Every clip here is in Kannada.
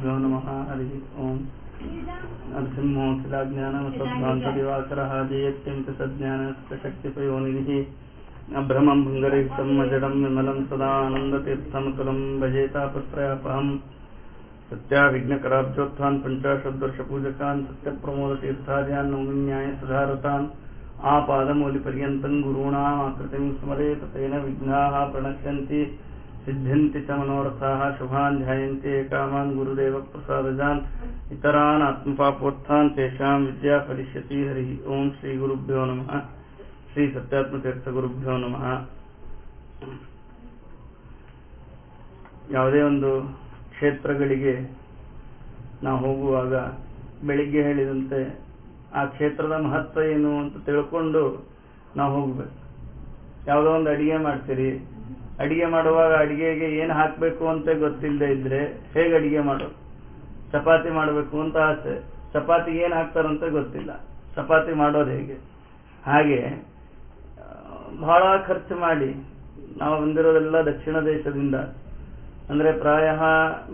श्रीगुरुभ्यो नमः। हरि ओम। नरसिंहोऽखिलाज्ञानमतध्वान्तदिवाकरः जयत्यन्तसज्ञानशक्तिपयोनिधिः अभ्रमं भङ्गरहितं मजडं विमलं सदा आनन्दतीर्थमतुलं भजेतापत्रयापहं सत्याविघ्नकराब्जोत्थान् पञ्चाशद्वर्षपूजकान् सत्यप्रमोदतीर्थार्यान् नौमिन्यायसुधारतान् आपादमौलिपर्यन्तं गुरूणामाकृतिं स्मरेत तेन विघ्नाः प्रणश्यन्ति सिद्ध्यन्ति च मनोरथाः शुभान् ध्यायन्ति कामान् गुरुदेवप्रसादजान् इतरान् आत्मपापोत्थान् तेषां विद्या फलिष्यति। हरि ओಂ श्री गुरुभ्यो नमः। ಶ್ರೀ ಸತ್ಯಾತ್ಮತೀರ್ಥ ಗುರುಭ್ಯೋ ನಮಃ. ಯಾವುದೇ ಒಂದು ಕ್ಷೇತ್ರಗಳಿಗೆ ನಾವು ಹೋಗುವಾಗ ಬೆಳಿಗ್ಗೆ ಹೇಳಿದಂತೆ ಆ ಕ್ಷೇತ್ರದ ಮಹತ್ವ ಏನು ಅಂತ ತಿಳ್ಕೊಂಡು ನಾವು ಹೋಗ್ಬೇಕು. ಯಾವುದೋ ಒಂದು ಅಡಿಗೆ ಮಾಡ್ತೀರಿ, ಅಡಿಗೆ ಮಾಡುವಾಗ ಅಡಿಗೆಗೆ ಏನು ಹಾಕಬೇಕು ಅಂತ ಗೊತ್ತಿಲ್ಲದೆ ಇದ್ರೆ ಹೇಗೆ ಅಡಿಗೆ ಮಾಡೋದು? ಚಪಾತಿ ಮಾಡಬೇಕು ಅಂತ ಆಸೆ, ಚಪಾತಿಗೆ ಏನು ಹಾಕ್ತಾರಂತ ಗೊತ್ತಿಲ್ಲ, ಚಪಾತಿ ಮಾಡೋದು ಹೇಗೆ? ಹಾಗೆ ಬಹಳ ಖರ್ಚು ಮಾಡಿ ನಾವು ಬಂದಿರೋದೆಲ್ಲ ದಕ್ಷಿಣ ದೇಶದಿಂದ, ಅಂದ್ರೆ ಪ್ರಾಯ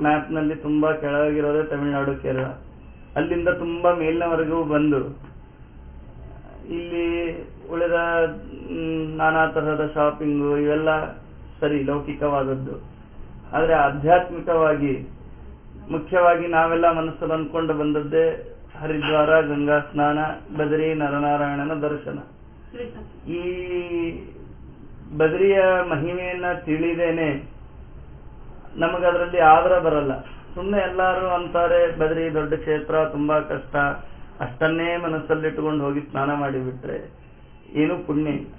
ಮ್ಯಾಪ್ನಲ್ಲಿ ತುಂಬಾ ಕೆಳಗಿರೋದೇ ತಮಿಳುನಾಡು, ಕೇರಳ, ಅಲ್ಲಿಂದ ತುಂಬಾ ಮೇಲಿನವರೆಗೂ ಬಂದು ಇಲ್ಲಿ ಉಳಿದ ನಾನಾ ತರಹದ ಶಾಪಿಂಗು ಇವೆಲ್ಲ ಸರಿ ಲೌಕಿಕವಾದದ್ದು. ಆದ್ರೆ ಆಧ್ಯಾತ್ಮಿಕವಾಗಿ ಮುಖ್ಯವಾಗಿ ನಾವೆಲ್ಲ ಮನಸ್ಸಲ್ಲಿ ಅಂದ್ಕೊಂಡು ಬಂದದ್ದೇ ಹರಿದ್ವಾರ, ಗಂಗಾ ಸ್ನಾನ, ಬದರಿ, ನರನಾರಾಯಣನ ದರ್ಶನ. ಈ ಬದರಿಯ ಮಹಿಮೆಯನ್ನ ತಿಳಿದೇನೆ ನಮಗದ್ರಲ್ಲಿ ಆದ್ರ ಬರಲ್ಲ. ಸುಮ್ಮನೆ ಎಲ್ಲಾರು ಅಂತಾರೆ ಬದರಿ ದೊಡ್ಡ ಕ್ಷೇತ್ರ, ತುಂಬಾ ಕಷ್ಟ, ಅಷ್ಟನ್ನೇ ಮನಸ್ಸಲ್ಲಿಟ್ಟುಕೊಂಡು ಹೋಗಿ ಸ್ನಾನ ಮಾಡಿಬಿಟ್ರೆ ಏನು ಪುಣ್ಯ ಇಲ್ಲ.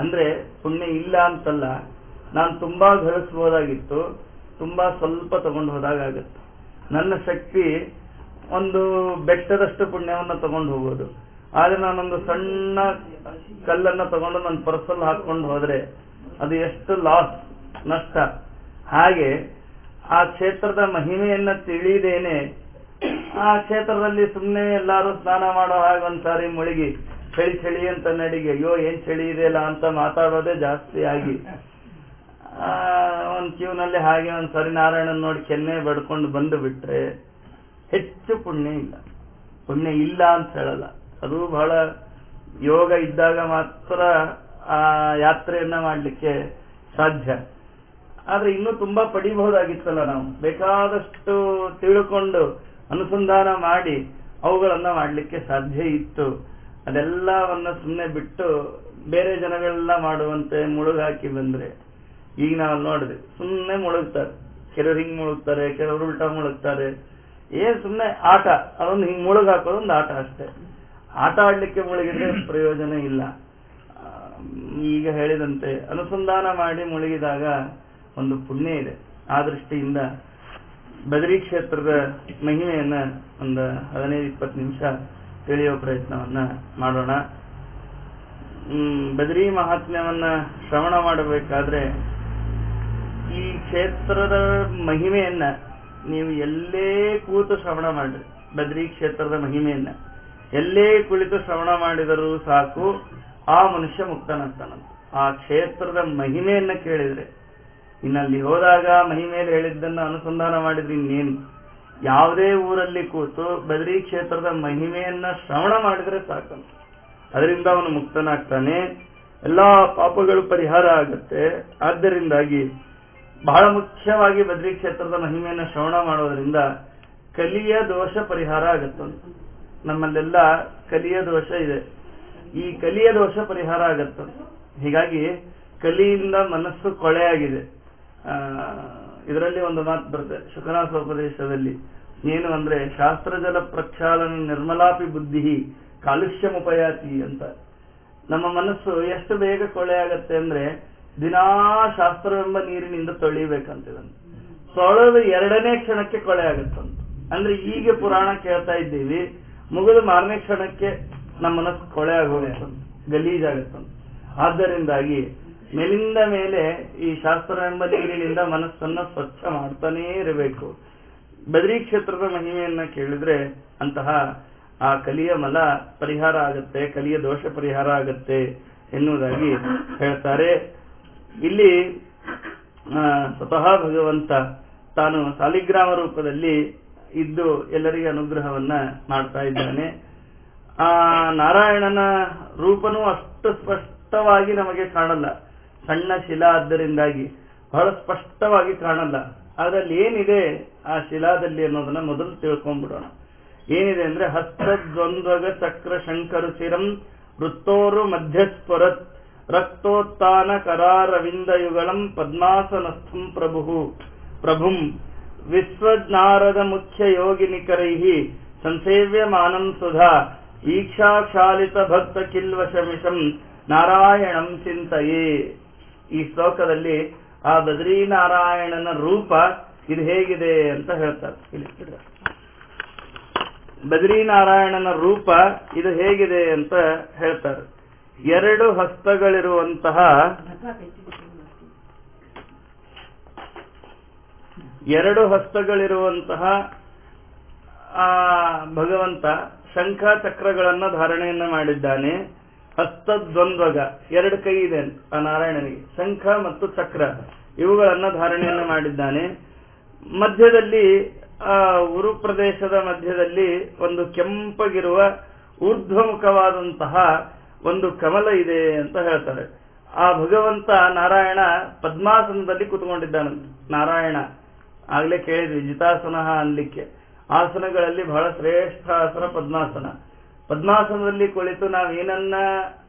ಅಂದ್ರೆ ಪುಣ್ಯ ಇಲ್ಲ ಅಂತಲ್ಲ, ನಾನು ತುಂಬಾ ಗಳಿಸ್ಬೋದಾಗಿತ್ತು, ತುಂಬಾ ಸ್ವಲ್ಪ ತಗೊಂಡು ಹೋದಾಗತ್ತೆ. ನನ್ನ ಶಕ್ತಿ ಒಂದು ಬೆಟ್ಟದಷ್ಟು ಪುಣ್ಯವನ್ನ ತಗೊಂಡು ಹೋಗೋದು, ಆದ್ರೆ ನಾನೊಂದು ಸಣ್ಣ ಕಲ್ಲನ್ನ ತಗೊಂಡು ನನ್ನ ಪರ್ಸಲ್ಲಿ ಹಾಕೊಂಡು ಹೋದ್ರೆ ಅದು ಎಷ್ಟು ಲಾಸ್, ನಷ್ಟ. ಹಾಗೆ ಆ ಕ್ಷೇತ್ರದ ಮಹಿಮೆಯನ್ನ ತಿಳಿದೇನೆ ಆ ಕ್ಷೇತ್ರದಲ್ಲಿ ಸುಮ್ಮನೆ ಎಲ್ಲಾರು ಸ್ನಾನ ಮಾಡೋ ಹಾಗೆ ಒಂದ್ಸಾರಿ ಮುಳುಗಿ ಚಳಿ ಚಳಿ ಅಂತ ನಡಿಗೆ ಅಯ್ಯೋ ಏನ್ ಚಳಿ ಇದೆಯಲ್ಲ ಅಂತ ಮಾತಾಡೋದೇ ಜಾಸ್ತಿ ಆಗಿ ಒಂದ್ ಕ್ಯೂನಲ್ಲಿ ಹಾಗೆ ಒಂದ್ಸರಿ ನಾರಾಯಣನ್ ನೋಡಿ ಕೆನ್ನೆ ಬಡ್ಕೊಂಡು ಬಂದು ಬಿಟ್ರೆ ಹೆಚ್ಚು ಪುಣ್ಯ ಇಲ್ಲ. ಪುಣ್ಯ ಇಲ್ಲ ಅಂತ ಹೇಳಲ್ಲ, ಅದು ಬಹಳ ಯೋಗ ಇದ್ದಾಗ ಮಾತ್ರ ಆ ಯಾತ್ರೆಯನ್ನ ಮಾಡ್ಲಿಕ್ಕೆ ಸಾಧ್ಯ. ಆದ್ರೆ ಇನ್ನೂ ತುಂಬಾ ಪಡಿಬಹುದಾಗಿತ್ತಲ್ಲ, ನಾವು ಬೇಕಾದಷ್ಟು ತಿಳ್ಕೊಂಡು ಅನುಸಂಧಾನ ಮಾಡಿ ಅವುಗಳನ್ನ ಮಾಡ್ಲಿಕ್ಕೆ ಸಾಧ್ಯ ಇತ್ತು. ಅದೆಲ್ಲವನ್ನ ಸುಮ್ಮನೆ ಬಿಟ್ಟು ಬೇರೆ ಜನಗಳೆಲ್ಲ ಮಾಡುವಂತೆ ಮುಳುಗಾಕಿ ಬಂದ್ರೆ, ಈಗ ನಾವು ನೋಡಿದ್ವಿ ಸುಮ್ಮನೆ ಮುಳುಗ್ತಾರೆ, ಕೆಲವರು ಹಿಂಗ್ ಮುಳುಗ್ತಾರೆ, ಕೆಲವರು ಉಲ್ಟಾ ಮುಳುಗ್ತಾರೆ. ಏನ್ ಸುಮ್ಮನೆ ಆಟ, ಅದೊಂದು ಹಿಂಗ್ ಮುಳುಗಾಕೋದೊಂದು ಆಟ ಅಷ್ಟೇ. ಆಟ ಆಡ್ಲಿಕ್ಕೆ ಮುಳುಗಿದ್ರೆ ಪ್ರಯೋಜನ ಇಲ್ಲ. ಈಗ ಹೇಳಿದಂತೆ ಅನುಸಂಧಾನ ಮಾಡಿ ಮುಳುಗಿದಾಗ ಒಂದು ಪುಣ್ಯ ಇದೆ. ಆ ದೃಷ್ಟಿಯಿಂದ ಬದರಿ ಕ್ಷೇತ್ರದ ಮಹಿಮೆಯನ್ನ ಒಂದು 15-20 ನಿಮಿಷ ತಿಳಿಯೋ ಪ್ರಯತ್ನವನ್ನ ಮಾಡೋಣ. ಬದರಿ ಮಹಾತ್ಮ್ಯವನ್ನ ಶ್ರವಣ ಮಾಡಬೇಕಾದ್ರೆ ಈ ಕ್ಷೇತ್ರದ ಮಹಿಮೆಯನ್ನ ನೀವು ಎಲ್ಲೇ ಕೂತು ಶ್ರವಣ ಮಾಡ್ರಿ. ಬದರಿ ಕ್ಷೇತ್ರದ ಮಹಿಮೆಯನ್ನ ಎಲ್ಲೇ ಕುಳಿತು ಶ್ರವಣ ಮಾಡಿದರೂ ಸಾಕು, ಆ ಮನುಷ್ಯ ಮುಕ್ತನಾಗ್ತಾನಂತ. ಆ ಕ್ಷೇತ್ರದ ಮಹಿಮೆಯನ್ನ ಕೇಳಿದ್ರೆ, ಇನ್ನಲ್ಲಿ ಹೋದಾಗ ಮಹಿಮೆಯಲ್ಲಿ ಹೇಳಿದ್ದನ್ನ ಅನುಸಂಧಾನ ಮಾಡಿದ್ರೆ ಇನ್ನೇನು, ಯಾವುದೇ ಊರಲ್ಲಿ ಕೂತು ಬದರಿ ಕ್ಷೇತ್ರದ ಮಹಿಮೆಯನ್ನ ಶ್ರವಣ ಮಾಡಿದ್ರೆ ಸಾಕಂತ. ಅದರಿಂದ ಅವನು ಮುಕ್ತನಾಗ್ತಾನೆ, ಎಲ್ಲಾ ಪಾಪಗಳು ಪರಿಹಾರ ಆಗತ್ತೆ. ಆದ್ದರಿಂದಾಗಿ ಬಹಳ ಮುಖ್ಯವಾಗಿ ಬದರಿ ಕ್ಷೇತ್ರದ ಮಹಿಮೆಯನ್ನ ಶ್ರವಣ ಮಾಡೋದ್ರಿಂದ ಕಲಿಯ ದೋಷ ಪರಿಹಾರ ಆಗತ್ತಂತ. ನಮ್ಮಲ್ಲೆಲ್ಲ ಕಲಿಯ ದೋಷ ಇದೆ, ಈ ಕಲಿಯ ದೋಷ ಪರಿಹಾರ ಆಗತ್ತಂತ. ಹೀಗಾಗಿ ಕಲಿಯಿಂದ ಮನಸ್ಸು ಕೊಳೆಯಾಗಿದೆ. ಇದರಲ್ಲಿ ಒಂದು ಮಾತು ಬರುತ್ತೆ ಶುಕನಾಸೋಪದೇಶದಲ್ಲಿ, ಏನು ಅಂದ್ರೆ ಶಾಸ್ತ್ರಜಲ ಪ್ರಕ್ಷಾಳನ ನಿರ್ಮಲಾಪಿ ಬುದ್ಧಿ ಕಾಲುಷ್ಯಮುಪಯಾತಿ ಅಂತ. ನಮ್ಮ ಮನಸ್ಸು ಎಷ್ಟು ಬೇಗ ಕೊಳೆಯಾಗತ್ತೆ ಅಂದ್ರೆ ದಿನಾ ಶಾಸ್ತ್ರವೆಂಬ ನೀರಿನಿಂದ ತೊಳಿಬೇಕಂತಿದಂತ. ತೊಳೆದು 2ನೇ ಕ್ಷಣಕ್ಕೆ ಕೊಳೆ ಆಗತ್ತಂತ. ಅಂದ್ರೆ ಈಗ ಪುರಾಣ ಕೇಳ್ತಾ ಇದ್ದೀವಿ, ಮುಗಿದು 4ನೇ ಕ್ಷಣಕ್ಕೆ ನಮ್ಮ ಮನಸ್ಸು ಕೊಳೆ ಆಗೋಗತ್ತಂತ, ಗಲೀಜಾಗತ್ತಂತ. ಆದ್ದರಿಂದಾಗಿ ಮೇಲಿಂದ ಮೇಲೆ ಈ ಶಾಸ್ತ್ರವೆಂಬ ನೀರಿನಿಂದ ಮನಸ್ಸನ್ನ ಸ್ವಚ್ಛ ಮಾಡ್ತಾನೇ ಇರಬೇಕು. ಬದರಿ ಕ್ಷೇತ್ರದ ಮಹಿಮೆಯನ್ನ ಕೇಳಿದ್ರೆ ಅಂತಹ ಆ ಕಲಿಯ ಮಲ ಪರಿಹಾರ ಆಗತ್ತೆ, ಕಲಿಯ ದೋಷ ಪರಿಹಾರ ಆಗತ್ತೆ ಎನ್ನುವುದಾಗಿ ಹೇಳ್ತಾರೆ. ಇಲ್ಲಿ ಸ್ವತಃ ಭಗವಂತ ತಾನು ಸಾಲಿಗ್ರಾಮ ರೂಪದಲ್ಲಿ ಇದ್ದು ಎಲ್ಲರಿಗೆ ಅನುಗ್ರಹವನ್ನ ಮಾಡ್ತಾ ಇದ್ದಾನೆ. ಆ ನಾರಾಯಣನ ರೂಪನೂ ಅಷ್ಟು ಸ್ಪಷ್ಟವಾಗಿ ನಮಗೆ ಕಾಣಲ್ಲ, ಸಣ್ಣ ಶಿಲಾ ಆದ್ದರಿಂದಾಗಿ ಬಹಳ ಸ್ಪಷ್ಟವಾಗಿ ಕಾಣಲ್ಲ. ಅದರಲ್ಲಿ ಏನಿದೆ ಆ ಶಿಲಾದಲ್ಲಿ ಅನ್ನೋದನ್ನ ಮೊದಲು ತಿಳ್ಕೊಂಡ್ಬಿಡೋಣ. ಏನಿದೆ ಅಂದ್ರೆ ಹಸ್ತದ್ವಂದ್ವಗ ಚಕ್ರ ಶಂಕರು ಶಿರಂ ವೃತ್ತೋರು ಮಧ್ಯಸ್ಫುರತ್ ರಕ್ತೋತ್ಥಾನ ಕರಾರವಿಂದಯುಗಳಂ ಪದ್ಮಾಸನಸ್ಥಂ ಪ್ರಭುಂ ವಿಶ್ವಜ್ಞಾರದ ಮುಖ್ಯ ಯೋಗಿನಿಕರೈಹಿ ಸಂಸೇವ್ಯಮಾನಂ ಸುಧಾ ಈಕ್ಷಾಕ್ಷಾಲಿತ ಭಕ್ತ ಕಿಲ್ವಶಮಿಷಂ ನಾರಾಯಣಂ ಚಿಂತಯೇ. ಈ ಶ್ಲೋಕದಲ್ಲಿ ಆ ಬದ್ರೀನಾರಾಯಣನ ರೂಪ ಇದು ಹೇಗಿದೆ ಅಂತ ಹೇಳ್ತಾರೆ. ಬದ್ರೀನಾರಾಯಣನ ರೂಪ ಇದು ಹೇಗಿದೆ ಅಂತ ಹೇಳ್ತಾರೆ. ಎರಡು ಹಸ್ತಗಳಿರುವಂತಹ ಆ ಭಗವಂತ ಶಂಖ ಚಕ್ರಗಳನ್ನ ಧಾರಣೆಯನ್ನ ಮಾಡಿದ್ದಾನೆ. ಹಸ್ತದ್ವಂದ್ವಗ, ಎರಡು ಕೈ ಇದೆ ಆ ನಾರಾಯಣನಿಗೆ, ಶಂಖ ಮತ್ತು ಚಕ್ರ ಇವುಗಳನ್ನ ಧಾರಣೆಯನ್ನ ಮಾಡಿದ್ದಾನೆ. ಮಧ್ಯದಲ್ಲಿ ಆ ಉರು ಪ್ರದೇಶದ ಮಧ್ಯದಲ್ಲಿ ಒಂದು ಕೆಂಪಗಿರುವ ಊರ್ಧ್ವಮುಖವಾದಂತಹ ಒಂದು ಕಮಲ ಇದೆ ಅಂತ ಹೇಳ್ತಾರೆ. ಆ ಭಗವಂತ ನಾರಾಯಣ ಪದ್ಮಾಸನದಲ್ಲಿ ಕೂತ್ಕೊಂಡಿದ್ದಾನಂತೆ. ನಾರಾಯಣ ಆಗ್ಲೇ ಕೇಳಿದ್ವಿ ಜಿತಾಸನ ಅನ್ಲಿಕ್ಕೆ. ಆಸನಗಳಲ್ಲಿ ಬಹಳ ಶ್ರೇಷ್ಠ ಆಸನ ಪದ್ಮಾಸನ. ಪದ್ಮಾಸನದಲ್ಲಿ ಕುಳಿತು ನಾವೇನನ್ನ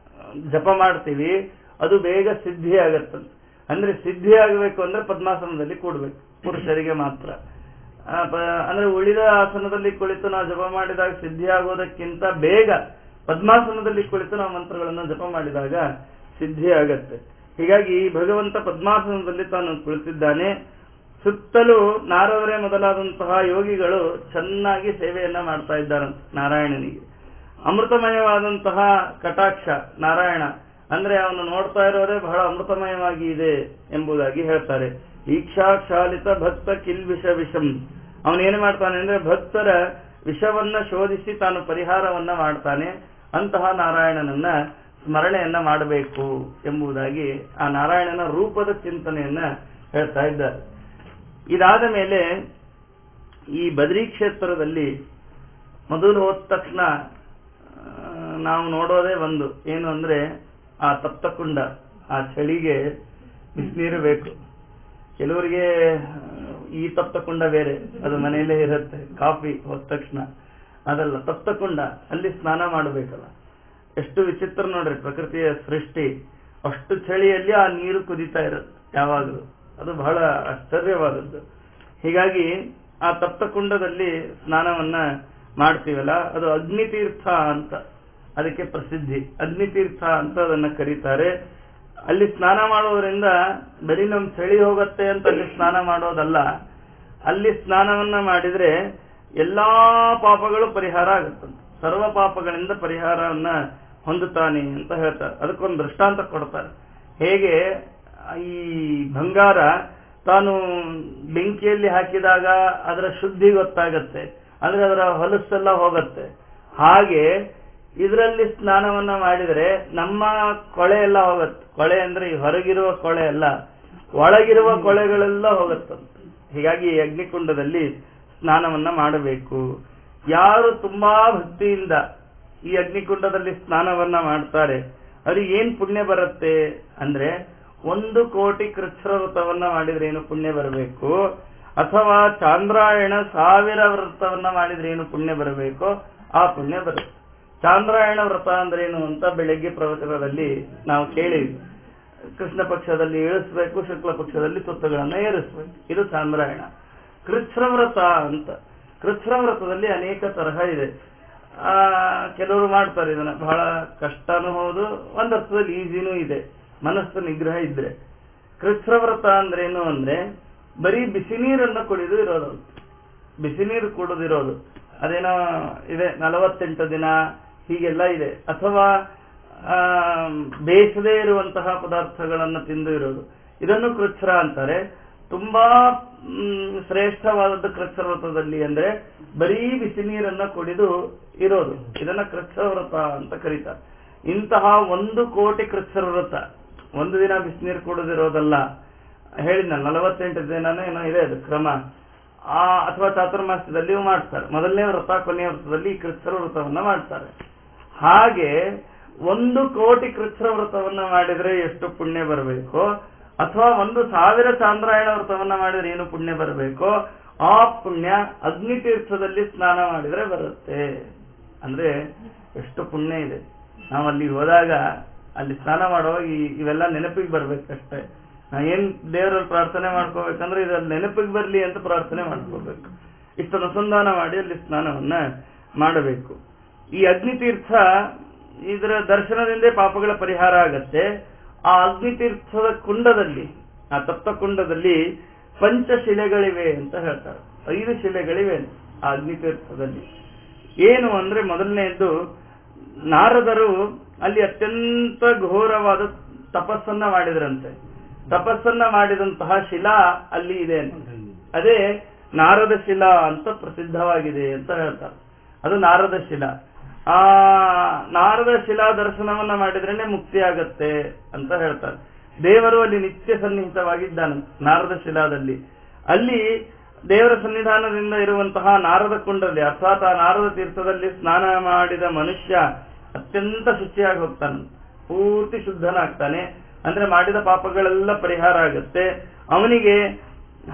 ಜಪ ಮಾಡ್ತೀವಿ ಅದು ಬೇಗ ಸಿದ್ಧಿ ಆಗತ್ತಂತೆ. ಅಂದ್ರೆ ಸಿದ್ಧಿ ಆಗಬೇಕು ಅಂದ್ರೆ ಪದ್ಮಾಸನದಲ್ಲಿ ಕೂಡ್ಬೇಕು, ಪುರುಷರಿಗೆ ಮಾತ್ರ. ಅಂದ್ರೆ ಉಳಿದ ಆಸನದಲ್ಲಿ ಕುಳಿತು ನಾವು ಜಪ ಮಾಡಿದಾಗ ಸಿದ್ಧಿ ಆಗೋದಕ್ಕಿಂತ ಬೇಗ ಪದ್ಮಾಸನದಲ್ಲಿ ಕುಳಿತು ನಾವು ಮಂತ್ರಗಳನ್ನು ಜಪ ಮಾಡಿದಾಗ ಸಿದ್ಧಿ ಆಗತ್ತೆ. ಹೀಗಾಗಿ ಭಗವಂತ ಪದ್ಮಾಸನದಲ್ಲಿ ತಾನು ಕುಳಿತಿದ್ದಾನೆ. ಸುತ್ತಲೂ ನಾರದರೇ ಮೊದಲಾದಂತಹ ಯೋಗಿಗಳು ಚೆನ್ನಾಗಿ ಸೇವೆಯನ್ನ ಮಾಡ್ತಾ ಇದ್ದಾರಂತೆ ನಾರಾಯಣನಿಗೆ. ಅಮೃತಮಯವಾದಂತಹ ಕಟಾಕ್ಷ ನಾರಾಯಣ ಅಂದ್ರೆ ಅವನು ನೋಡ್ತಾ ಇರೋದೇ ಬಹಳ ಅಮೃತಮಯವಾಗಿ ಇದೆ ಎಂಬುದಾಗಿ ಹೇಳ್ತಾರೆ. ಈಕ್ಷಾಕ್ಷಾಲಿತ ಭಕ್ತ ಕಿಲ್ವಿಷ ವಿಷಂ, ಅವನೇನು ಮಾಡ್ತಾನೆ ಅಂದ್ರೆ ಭಕ್ತರ ವಿಷವನ್ನ ಶೋಧಿಸಿ ತಾನು ಪರಿಹಾರವನ್ನ ಮಾಡ್ತಾನೆ. ಅಂತಹ ನಾರಾಯಣನನ್ನ ಸ್ಮರಣೆಯನ್ನ ಮಾಡಬೇಕು ಎಂಬುದಾಗಿ ಆ ನಾರಾಯಣನ ರೂಪದ ಚಿಂತನೆಯನ್ನ ಹೇಳ್ತಾ ಇದ್ದಾರೆ. ಇದಾದ ಮೇಲೆ ಈ ಬದ್ರಿ ಕ್ಷೇತ್ರದಲ್ಲಿ ಮೊದಲು ಹೋದ ತಕ್ಷಣ ನಾವು ನೋಡೋದೇ ಒಂದು ಏನು ಅಂದ್ರೆ ಆ ತಪ್ತಕುಂಡ. ಆ ಚಳಿಗೆ ಬಿಸಿನೀರು ಬೇಕು. ಕೆಲವರಿಗೆ ಈ ತಪ್ತಕುಂಡ ಬೇರೆ, ಅದು ಮನೆಯಲ್ಲೇ ಇರುತ್ತೆ. ಕಾಫಿ ಹೋದ ತಕ್ಷಣ ಅದಲ್ಲ, ತಪ್ತಕುಂಡ, ಅಲ್ಲಿ ಸ್ನಾನ ಮಾಡಬೇಕಲ್ಲ. ಎಷ್ಟು ವಿಚಿತ್ರ ನೋಡ್ರಿ ಪ್ರಕೃತಿಯ ಸೃಷ್ಟಿ. ಅಷ್ಟು ಚಳಿಯಲ್ಲಿ ಆ ನೀರು ಕುದೀತಾ ಇರುತ್ತೆ ಯಾವಾಗಲೂ. ಅದು ಬಹಳ ಆಶ್ಚರ್ಯವಾದದ್ದು. ಹೀಗಾಗಿ ಆ ತಪ್ತಕುಂಡದಲ್ಲಿ ಸ್ನಾನವನ್ನ ಮಾಡ್ತೀವಲ್ಲ, ಅದು ಅಗ್ನಿತೀರ್ಥ ಅಂತ ಅದಕ್ಕೆ ಪ್ರಸಿದ್ಧಿ. ಅಗ್ನಿತೀರ್ಥ ಅಂತ ಅದನ್ನ ಕರೀತಾರೆ. ಅಲ್ಲಿ ಸ್ನಾನ ಮಾಡೋದ್ರಿಂದ ಬರೀ ನಮ್ ಚಳಿ ಹೋಗುತ್ತೆ ಅಂತ ಅಲ್ಲಿ ಸ್ನಾನ ಮಾಡೋದಲ್ಲ, ಅಲ್ಲಿ ಸ್ನಾನವನ್ನ ಮಾಡಿದ್ರೆ ಎಲ್ಲಾ ಪಾಪಗಳು ಪರಿಹಾರ ಆಗುತ್ತಂತೆ. ಸರ್ವ ಪಾಪಗಳಿಂದ ಪರಿಹಾರವನ್ನ ಹೊಂದುತ್ತಾನೆ ಅಂತ ಹೇಳ್ತಾರೆ. ಅದಕ್ಕೊಂದು ದೃಷ್ಟಾಂತ ಕೊಡ್ತಾರೆ. ಹೇಗೆ ಈ ಬಂಗಾರ ತಾನು ಬೆಂಕಿಯಲ್ಲಿ ಹಾಕಿದಾಗ ಅದರ ಶುದ್ಧಿ ಗೊತ್ತಾಗತ್ತೆ, ಅಂದ್ರೆ ಅದರ ಹೊಲಸೆಲ್ಲ ಹೋಗತ್ತೆ. ಹಾಗೆ ಇದರಲ್ಲಿ ಸ್ನಾನವನ್ನ ಮಾಡಿದರೆ ನಮ್ಮ ಕೊಳೆ ಎಲ್ಲ ಹೋಗತ್ತೆ. ಕೊಳೆ ಅಂದ್ರೆ ಈ ಹೊರಗಿರುವ ಕೊಳೆ ಅಲ್ಲ, ಒಳಗಿರುವ ಕೊಳೆಗಳೆಲ್ಲ ಹೋಗತ್ತಂತೆ. ಹೀಗಾಗಿ ಈ ಅಗ್ನಿಕುಂಡದಲ್ಲಿ ಸ್ನಾನವನ್ನ ಮಾಡಬೇಕು. ಯಾರು ತುಂಬಾ ಭಕ್ತಿಯಿಂದ ಈ ಅಗ್ನಿಕುಂಡದಲ್ಲಿ ಸ್ನಾನವನ್ನ ಮಾಡ್ತಾರೆ ಅವ್ರಿಗೆ ಏನ್ ಪುಣ್ಯ ಬರುತ್ತೆ ಅಂದ್ರೆ 1 ಕೋಟಿ ಕೃಚ್ಛ್ರ ವ್ರತವನ್ನ ಮಾಡಿದ್ರೆ ಏನು ಪುಣ್ಯ ಬರಬೇಕು, ಅಥವಾ ಚಾಂದ್ರಾಯಣ 1000 ವ್ರತವನ್ನ ಮಾಡಿದ್ರೆ ಏನು ಪುಣ್ಯ ಬರಬೇಕು, ಆ ಪುಣ್ಯ ಬರುತ್ತೆ. ಚಾಂದ್ರಾಯಣ ವ್ರತ ಅಂದ್ರೆ ಏನು ಅಂತ ಬೆಳಗ್ಗೆ ಪ್ರವಚನದಲ್ಲಿ ನಾವು ಕೇಳಿದ್ವಿ. ಕೃಷ್ಣ ಪಕ್ಷದಲ್ಲಿ ಇಳಿಸ್ಬೇಕು, ಶುಕ್ಲ ಪಕ್ಷದಲ್ಲಿ ತುತ್ತಗಳನ್ನ ಏರಿಸ್ಬೇಕು, ಇದು ಚಾಂದ್ರಾಯಣ. ಕೃಚ್ಛ್ರ ವ್ರತ ಅಂತ, ಕೃಚ್ಛ್ರ ವ್ರತದಲ್ಲಿ ಅನೇಕ ತರಹ ಇದೆ. ಕೆಲವರು ಮಾಡ್ತಾರೆ ಇದನ್ನ, ಬಹಳ ಕಷ್ಟನೂ ಹೌದು, ಒಂದರ್ಥದಲ್ಲಿ ಈಸಿನೂ ಇದೆ, ಮನಸ್ಸು ನಿಗ್ರಹ ಇದ್ರೆ. ಕೃಚ್ಛ್ರ ವ್ರತ ಅಂದ್ರೆ ಏನು ಅಂದ್ರೆ ಬರೀ ಬಿಸಿ ನೀರನ್ನ ಕುಡಿದು ಇರೋದು, ಬಿಸಿ ನೀರು ಕುಡಿದಿರೋದು. ಅದೇನೋ ಇದೆ 48 ದಿನ ಹೀಗೆಲ್ಲ ಇದೆ. ಅಥವಾ ಬೇಯಿಸದೇ ಇರುವಂತಹ ಪದಾರ್ಥಗಳನ್ನು ತಿಂದು ಇರೋದು, ಇದನ್ನು ಕೃಚ್ಛ್ರ ಅಂತಾರೆ. ತುಂಬಾ ಶ್ರೇಷ್ಠವಾದದ್ದು ಕೃಚ್ಛ್ರ ವ್ರತದಲ್ಲಿ ಅಂದ್ರೆ ಬರೀ ಬಿಸಿ ನೀರನ್ನ ಕುಡಿದು ಇರೋದು, ಇದನ್ನ ಕೃಚ್ಛ್ರ ವ್ರತ ಅಂತ ಕರೀತಾರೆ. ಇಂತಹ 1 ಕೋಟಿ ಕೃಚ್ಛ್ರ ವ್ರತ, ಒಂದು ದಿನ ಬಿಸಿನೀರು ಕುಡಿದಿರೋದಲ್ಲ, ಹೇಳಿದ್ನ 48 ದಿನನೇ ಏನೋ ಇದೆ ಅದು ಕ್ರಮ. ಅಥವಾ ಚಾತುರ್ಮಾಸ್ಯದಲ್ಲಿಯೂ ಮಾಡ್ತಾರೆ. ಮೊದಲನೇ ವ್ರತ ಕೊನೆಯ ವ್ರತದಲ್ಲಿ ಈ ಕೃಚ್ಛ್ರ ವ್ರತವನ್ನ ಮಾಡ್ತಾರೆ. ಹಾಗೆ 1 ಕೋಟಿ ಕೃಚ್ಛ್ರ ವ್ರತವನ್ನ ಮಾಡಿದ್ರೆ ಎಷ್ಟು ಪುಣ್ಯ ಬರಬೇಕೋ, ಅಥವಾ 1,000 ಚಾಂದ್ರಾಯಣ ವ್ರತವನ್ನ ಮಾಡಿದ್ರೆ ಏನು ಪುಣ್ಯ ಬರಬೇಕೋ ಆ ಪುಣ್ಯ ಅಗ್ನಿತೀರ್ಥದಲ್ಲಿ ಸ್ನಾನ ಮಾಡಿದ್ರೆ ಬರುತ್ತೆ. ಅಂದ್ರೆ ಎಷ್ಟು ಪುಣ್ಯ ಇದೆ. ನಾವು ಅಲ್ಲಿ ಹೋದಾಗ ಅಲ್ಲಿ ಸ್ನಾನ ಮಾಡುವಾಗ ಇವೆಲ್ಲ ನೆನಪಿಗೆ ಬರ್ಬೇಕಷ್ಟೇ. ನಾ ಏನ್ ದೇವರಲ್ಲಿ ಪ್ರಾರ್ಥನೆ ಮಾಡ್ಕೋಬೇಕಂದ್ರೆ ಇದ್ರಲ್ಲಿ ನೆನಪಿಗೆ ಬರ್ಲಿ ಅಂತ ಪ್ರಾರ್ಥನೆ ಮಾಡ್ಕೋಬೇಕು. ಇಷ್ಟು ಅನುಸಂಧಾನ ಮಾಡಿ ಅಲ್ಲಿ ಸ್ನಾನವನ್ನ ಮಾಡಬೇಕು. ಈ ಅಗ್ನಿತೀರ್ಥ ಇದರ ದರ್ಶನದಿಂದೇ ಪಾಪಗಳ ಪರಿಹಾರ ಆಗತ್ತೆ. ಆ ಅಗ್ನಿತೀರ್ಥದ ಕುಂಡದಲ್ಲಿ, ಆ ತಪ್ತ ಕುಂಡದಲ್ಲಿ ಪಂಚಶಿಲೆಗಳಿವೆ ಅಂತ ಹೇಳ್ತಾರೆ. 5 ಶಿಲೆಗಳಿವೆ ಆ ಅಗ್ನಿತೀರ್ಥದಲ್ಲಿ. ಏನು ಅಂದ್ರೆ ಮೊದಲನೆಯದ್ದು, ನಾರದರು ಅಲ್ಲಿ ಅತ್ಯಂತ ಘೋರವಾದ ತಪಸ್ಸನ್ನ ಮಾಡಿದ್ರಂತೆ. ತಪಸ್ಸನ್ನ ಮಾಡಿದಂತಹ ಶಿಲಾ ಅಲ್ಲಿ ಇದೆ. ಅದೇ ನಾರದ ಶಿಲಾ ಅಂತ ಪ್ರಸಿದ್ಧವಾಗಿದೆ ಅಂತ ಹೇಳ್ತಾರೆ. ಅದು ನಾರದ ಶಿಲಾ. ಆ ನಾರದ ಶಿಲಾ ದರ್ಶನವನ್ನ ಮಾಡಿದ್ರೇನೆ ಮುಕ್ತಿ ಆಗತ್ತೆ ಅಂತ ಹೇಳ್ತಾರೆ. ದೇವರು ಅಲ್ಲಿ ನಿತ್ಯ ಸನ್ನಿಹಿತವಾಗಿದ್ದಾನೆ ನಾರದ ಶಿಲಾದಲ್ಲಿ. ಅಲ್ಲಿ ದೇವರ ಸನ್ನಿಧಾನದಿಂದ ಇರುವಂತಹ ನಾರದ ಕುಂಡದಲ್ಲಿ, ಅರ್ಥಾತ್ ಆ ನಾರದ ತೀರ್ಥದಲ್ಲಿ ಸ್ನಾನ ಮಾಡಿದ ಮನುಷ್ಯ ಅತ್ಯಂತ ಶುಚಿಯಾಗಿ ಹೋಗ್ತಾನೆ, ಪೂರ್ತಿ ಶುದ್ಧನಾಗ್ತಾನೆ. ಅಂದ್ರೆ ಮಾಡಿದ ಪಾಪಗಳೆಲ್ಲ ಪರಿಹಾರ ಆಗುತ್ತೆ. ಅವನಿಗೆ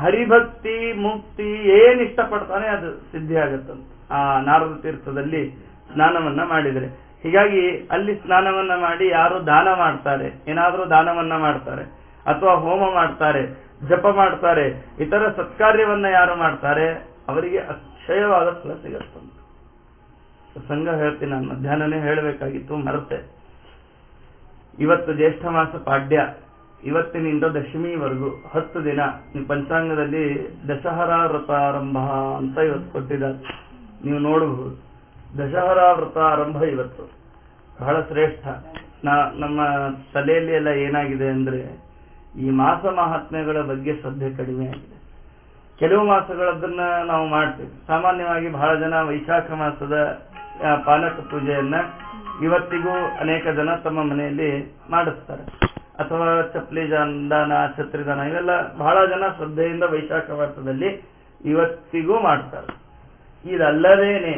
ಹರಿಭಕ್ತಿ ಮುಕ್ತಿ ಏನ್ ಇಷ್ಟಪಡ್ತಾನೆ ಅದು ಸಿದ್ಧಿ ಆಗತ್ತಂತ ಆ ನಾರದ ತೀರ್ಥದಲ್ಲಿ ಸ್ನಾನವನ್ನ ಮಾಡಿದ್ರೆ. ಹೀಗಾಗಿ ಅಲ್ಲಿ ಸ್ನಾನವನ್ನ ಮಾಡಿ ಯಾರು ದಾನ ಮಾಡ್ತಾರೆ, ಏನಾದ್ರೂ ದಾನವನ್ನ ಮಾಡ್ತಾರೆ, ಅಥವಾ ಹೋಮ ಮಾಡ್ತಾರೆ, ಜಪ ಮಾಡ್ತಾರೆ, ಇತರ ಸತ್ಕಾರ್ಯವನ್ನ ಯಾರು ಮಾಡ್ತಾರೆ ಅವರಿಗೆ ಅಕ್ಷಯವಾದ ಫಲ ಸಿಗತ್ತಂತ. ಸಂಘ ಹೇಳ್ತೀನಿ, ನಾನು ಮಧ್ಯಾಹ್ನನೇ ಹೇಳಬೇಕಾಗಿತ್ತು, ಮರೆತೆ. ಇವತ್ತು ಜ್ಯೇಷ್ಠ ಮಾಸ ಪಾಡ್ಯ, ಇವತ್ತಿನಿಂದ ದಶಮಿವರೆಗೂ 10 ದಿನ. ಪಂಚಾಂಗದಲ್ಲಿ ದಶಹರಾ ವ್ರತಾರಂಭ ಅಂತ ಇವತ್ತು ಕೊಟ್ಟಿದ್ದಾರೆ, ನೀವು ನೋಡಬಹುದು. ದಶಹರಾ ವ್ರತ ಆರಂಭ ಇವತ್ತು ಬಹಳ ಶ್ರೇಷ್ಠ. ನಮ್ಮ ತಲೆಯಲ್ಲಿ ಎಲ್ಲ ಏನಾಗಿದೆ ಅಂದ್ರೆ ಈ ಮಾಸ ಮಹಾತ್ಮ್ಯಗಳ ಬಗ್ಗೆ ಶ್ರದ್ಧೆ ಕಡಿಮೆ ಆಗಿದೆ. ಕೆಲವು ಮಾಸಗಳದನ್ನ ನಾವು ಮಾಡ್ತೀವಿ. ಸಾಮಾನ್ಯವಾಗಿ ಬಹಳ ಜನ ವೈಶಾಖ ಮಾಸದ ಪಾನಕ ಪೂಜೆಯನ್ನ ಇವತ್ತಿಗೂ ಅನೇಕ ಜನ ತಮ್ಮ ಮನೆಯಲ್ಲಿ ಮಾಡಿಸ್ತಾರೆ. ಅಥವಾ ಚಪ್ಪಲಿ ದಾನ, ಛತ್ರಿ ದಾನ, ಇವೆಲ್ಲ ಬಹಳ ಜನ ಶ್ರದ್ಧೆಯಿಂದ ವೈಶಾಖ ಮಾಸದಲ್ಲಿ ಇವತ್ತಿಗೂ ಮಾಡ್ತಾರೆ. ಇದಲ್ಲದೇನೆ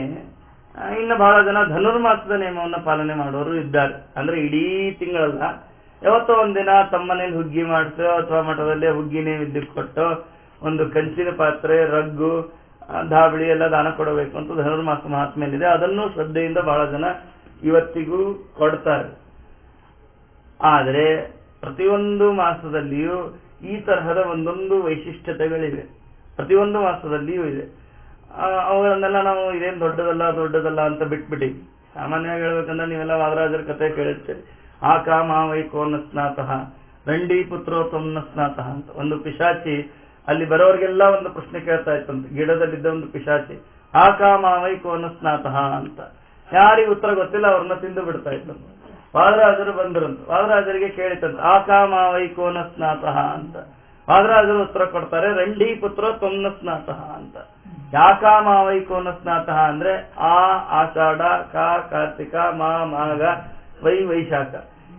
ಇನ್ನು ಬಹಳ ಜನ ಧನುರ್ಮಾಸದ ನಿಯಮವನ್ನು ಪಾಲನೆ ಮಾಡೋರು ಇದ್ದಾರೆ. ಅಂದ್ರೆ ಇಡೀ ತಿಂಗಳಲ್ಲ, ಯಾವತ್ತೋ ಒಂದಿನ ತಮ್ಮನೇಲಿ ಹುಗ್ಗಿ ಮಾಡಿಸೋ ಅಥವಾ ಮಠದಲ್ಲೇ ಹುಗ್ಗಿ ನೈವೇದ್ಯಕ್ಕೆ ಕೊಟ್ಟು ಒಂದು ಕಂಚಿನ ಪಾತ್ರೆ, ರಗ್ಗು, ಧಾಬಳಿ ಎಲ್ಲ ದಾನ ಕೊಡಬೇಕು ಅಂತ ಧನುರ್ಮಾಸ ಮಹಾತ್ಮೆಯಲ್ಲಿದೆ. ಅದನ್ನು ಶ್ರದ್ಧೆಯಿಂದ ಬಹಳ ಜನ ಇವತ್ತಿಗೂ ಕೊಡ್ತಾರೆ. ಆದರೆ ಪ್ರತಿಯೊಂದು ಮಾಸದಲ್ಲಿಯೂ ಈ ತರಹದ ಒಂದೊಂದು ವೈಶಿಷ್ಟ್ಯತೆಗಳಿವೆ, ಪ್ರತಿಯೊಂದು ಮಾಸದಲ್ಲಿಯೂ ಇದೆ. ಅವುಗಳನ್ನೆಲ್ಲ ನಾವು ಇದೇನು ದೊಡ್ಡದಲ್ಲ ಅಂತ ಬಿಟ್ಬಿಟ್ಟು, ಸಾಮಾನ್ಯವಾಗಿ ಹೇಳ್ಬೇಕಂದ್ರೆ ನೀವೆಲ್ಲ ವಾದರಾಜರ ಕಥೆ ಕೇಳಿರ್ತೀರಿ. ಆ ಕಾಮ ವೈಕೋನ ಸ್ನಾತಃ ರಂಡಿ ಪುತ್ರೋತ್ತಮ್ನ ಸ್ನಾತಃ ಅಂತ. ಒಂದು ಪಿಶಾಚಿ ಅಲ್ಲಿ ಬರೋರಿಗೆಲ್ಲ ಒಂದು ಪ್ರಶ್ನೆ ಕೇಳ್ತಾ ಇತ್ತಂತೆ, ಗಿಡದಲ್ಲಿದ್ದ ಒಂದು ಪಿಶಾಚಿ. ಆ ಕಾಮ ವೈಕೋನ ಸ್ನಾತಃ ಅಂತ. ಯಾರಿಗೆ ಉತ್ತರ ಗೊತ್ತಿಲ್ಲ ಅವ್ರನ್ನ ತಿಂದು ಬಿಡ್ತಾ ಇತ್ತಂತೆ. ವಾದರಾಜರು ಬಂದ್ರಂತ, ವಾದರಾಜರಿಗೆ ಕೇಳಿತಂತೆ ಆ ಕಾಮ ವೈಕೋನ ಸ್ನಾತಃ ಅಂತ. ವಾದರಾಜರು ಉತ್ತರ ಕೊಡ್ತಾರೆ, ರಂಡಿ ಪುತ್ರೋತ್ತಮ್ನ ಸ್ನಾತಃ ಅಂತ. ಯಾಕಾಮ ವೈಕೋನ ಸ್ನಾತಃ ಅಂದ್ರೆ ಆಷಾಢ, ಕಾರ್ತಿಕ, ಮಾಘ, ವೈಶಾಖ,